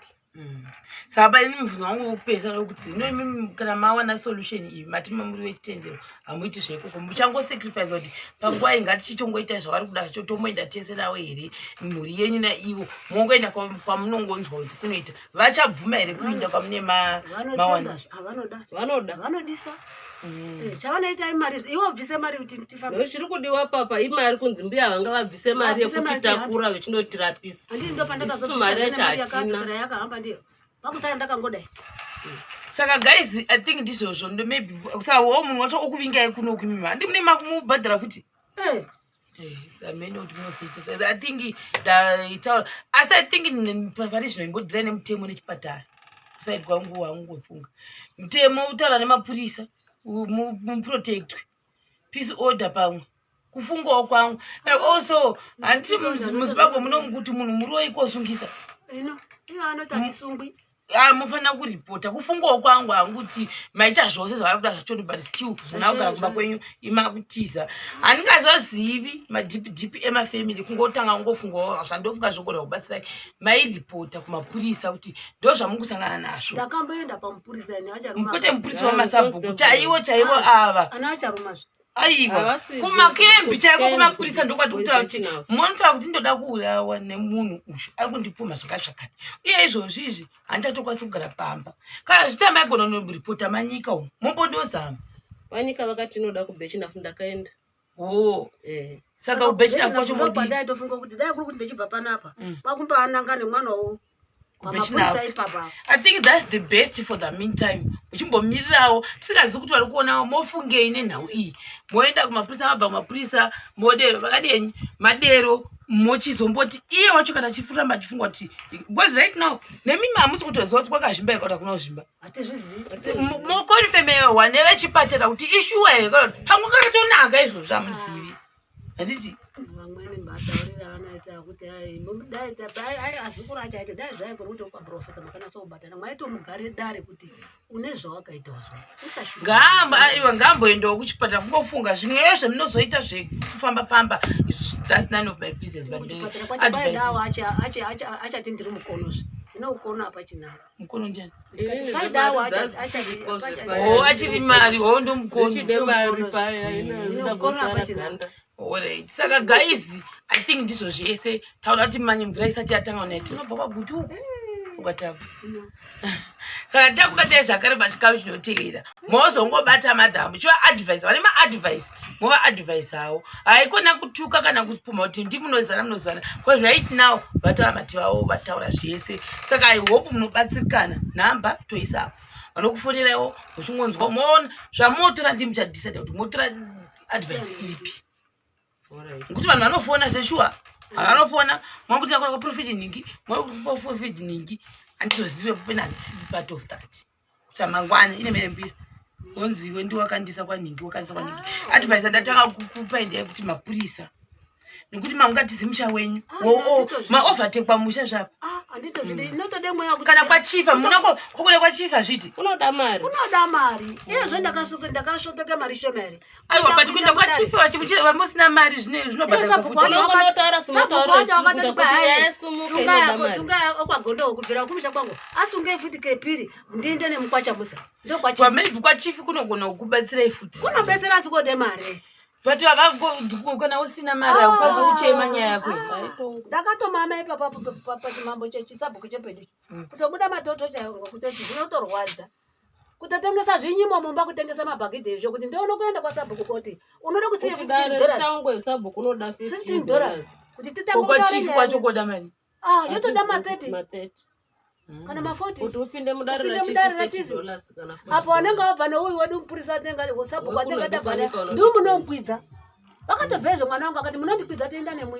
Saka ini mubvunzo wangu wokupedzisira lokuti ino kana mawana solution iyi matima muri wechitendero hamuiti zvaikoko muchangosacrifice kuti panguva iyi ngatichitongoita zvavari kuda zvacho tomboenda tese navo here mhuri yenyu naivo mongoenda kwamunongonzwa kunzi kunoita vachabvuma here kuinda kwamune mawana vanodisa chavanoita imari iwo bvise mari kuti tifambe chiri kudiwa papa imari kunzi mbuya vanga vabvise mari yekutitakura vechinotirapisa. Andini ndo pandakazoisa mari yacho yakahamba ndiyo pakusara ndakangodai. Saka guys I think ndizvozvo ndo maybe saka wo munhu wacho okuvingai kuno kumima handi mune makumubhadhara futi. Ameno kuti munoziita I think ndaitaura asi I think pari zvino imbodhira nemutemo nechipatara kusaidi kwangu wangofunga mutemo utaura nemapurisa muprotectwe peace order pamwe kufungawo kwangu and also handiti muZimbabwe munomukuti munhu muri woikosungisa ino anoti hatisungwi mufana kuripota kufungawo kwangu anguti maita zvose zvavari kuda zvachoni but still zvinagara kumba kwenyu imakutiza handingazozivi madhipi emafamily kungotanga kungofungawo zvandofunga zvogona kubatsirai mairipota kumapurisa kuti ndo zvamukusangana nazvo. Ndakamboenda pamupurisa mukote mupurisa wamasabhuku chaivo ava aiwa kumakembi chaiko kumapurisa ndokwati kutaura kuti munotaura kuti ndoda kuurawa nemunhu ushu ari kundipuma zvakazvakati uye izvozvizvi handichatokwanisi kugara pamba kana zvita maigona noripota manyika umu mumbondozama vanyika vakati inoda kubhechi nafu ndakaenda saka ubhechi nafu kwacho modi ndaitofunga kuti dai kuri kuti ndechibva panapa kwakumbaananga nemwanawo. I think that's the best for the meantime. Uchimbomirirawo tisingazivi kuti vari kuona mofungei nenhau iyi. Moenda kumapurisa mabva kumapurisa modero vakadini madero mochizomboti iye wacho kana chifurira machifungwa kuti because right now nemimi hamusi kutoziva kuti kwakazvimba kana kuna kuzvimba. Hatizvizivi. Mokonifemewa wanevechipatara kuti ishuwa here pamwe kakatonaka izvozvo hamuzivi. Handiti vamweni mbataurira anoita kuti dai azukuru acho aiti dai zvaigona kuti ukaprofesa makanasobatana mwaitomugare dare kuti une zvawakaita wazwa ngamboendawo kuchipatara kungofunga zvimweyo zvemunozoita zvekufamba-famba that's none of my business but advicedawo achati ndiri mukonozve inoukona apa chinavo mukono ndiani kaidawo achiri mari ndo mukono alright saka guys I think ndizvo zvese taura kuti manye mvura isati yatanga unaiti unobva paguti uku ukatapa saka takukatira zvakare pachikamu chinotevera mozongobata madhamu chiva advice vane maadvice mova advice avo haikona kutuka kana kupuma kuti ndimunozana because right now vataura mati vavo vataura zvese saka I hope munobatsirikana nhamba toisapo vanokufonerawo muchingonzwa moona zvamotora ndimuchadecide kuti motora advice ipi kuti vanhu vanofona zveshuwa vanofona mwakuti akona kuprofit ningi mwakuprofit ningi handizozive pena handisisi part of that kuti mangwana ine merembira onziwe ndiwakandisa kwaningi wakandisa kwaningi advice ndatanga kukupa ndeye kuti mapurisa nekuti mamungatizi musha wenyu maovertake musha zvapo kana kwachifa munako kokule kwachifa zviti unoda mari izvo ndakasvotoke mari shomeri aiwa but kuenda kwachifa vamusina mari zvinezvinosunga okwagondowo kubvira kumusha kwangu asunge futi kepiri ndinde nemukwacha musa maybe kwachifi kunogona kukubatsirai futi kunobetsera asikode mari but kana usina mari haukwazi uchema nyaya yako ndakatomama ipapa pachimambo chechisabhuku chepedu kutobuda matoto chaiwo kutoti zvinotorwadza kutotengesa zvinyimo mumba kutengesa mabhagidhi izvo kuti ndione kuenda kwasabhuku koti unoda kutsiya $15 kuti titangokwachifi kwacho koda mari yotoda ma30 kana ma40 kuti upinde mudare rachifi apo wanenge wabva neuyu wedu mupurisa atenga usabhuku atenga tabva ndumunomkwidza vakatobvezvo mwana wangu akati munondikwidza toenda nemwe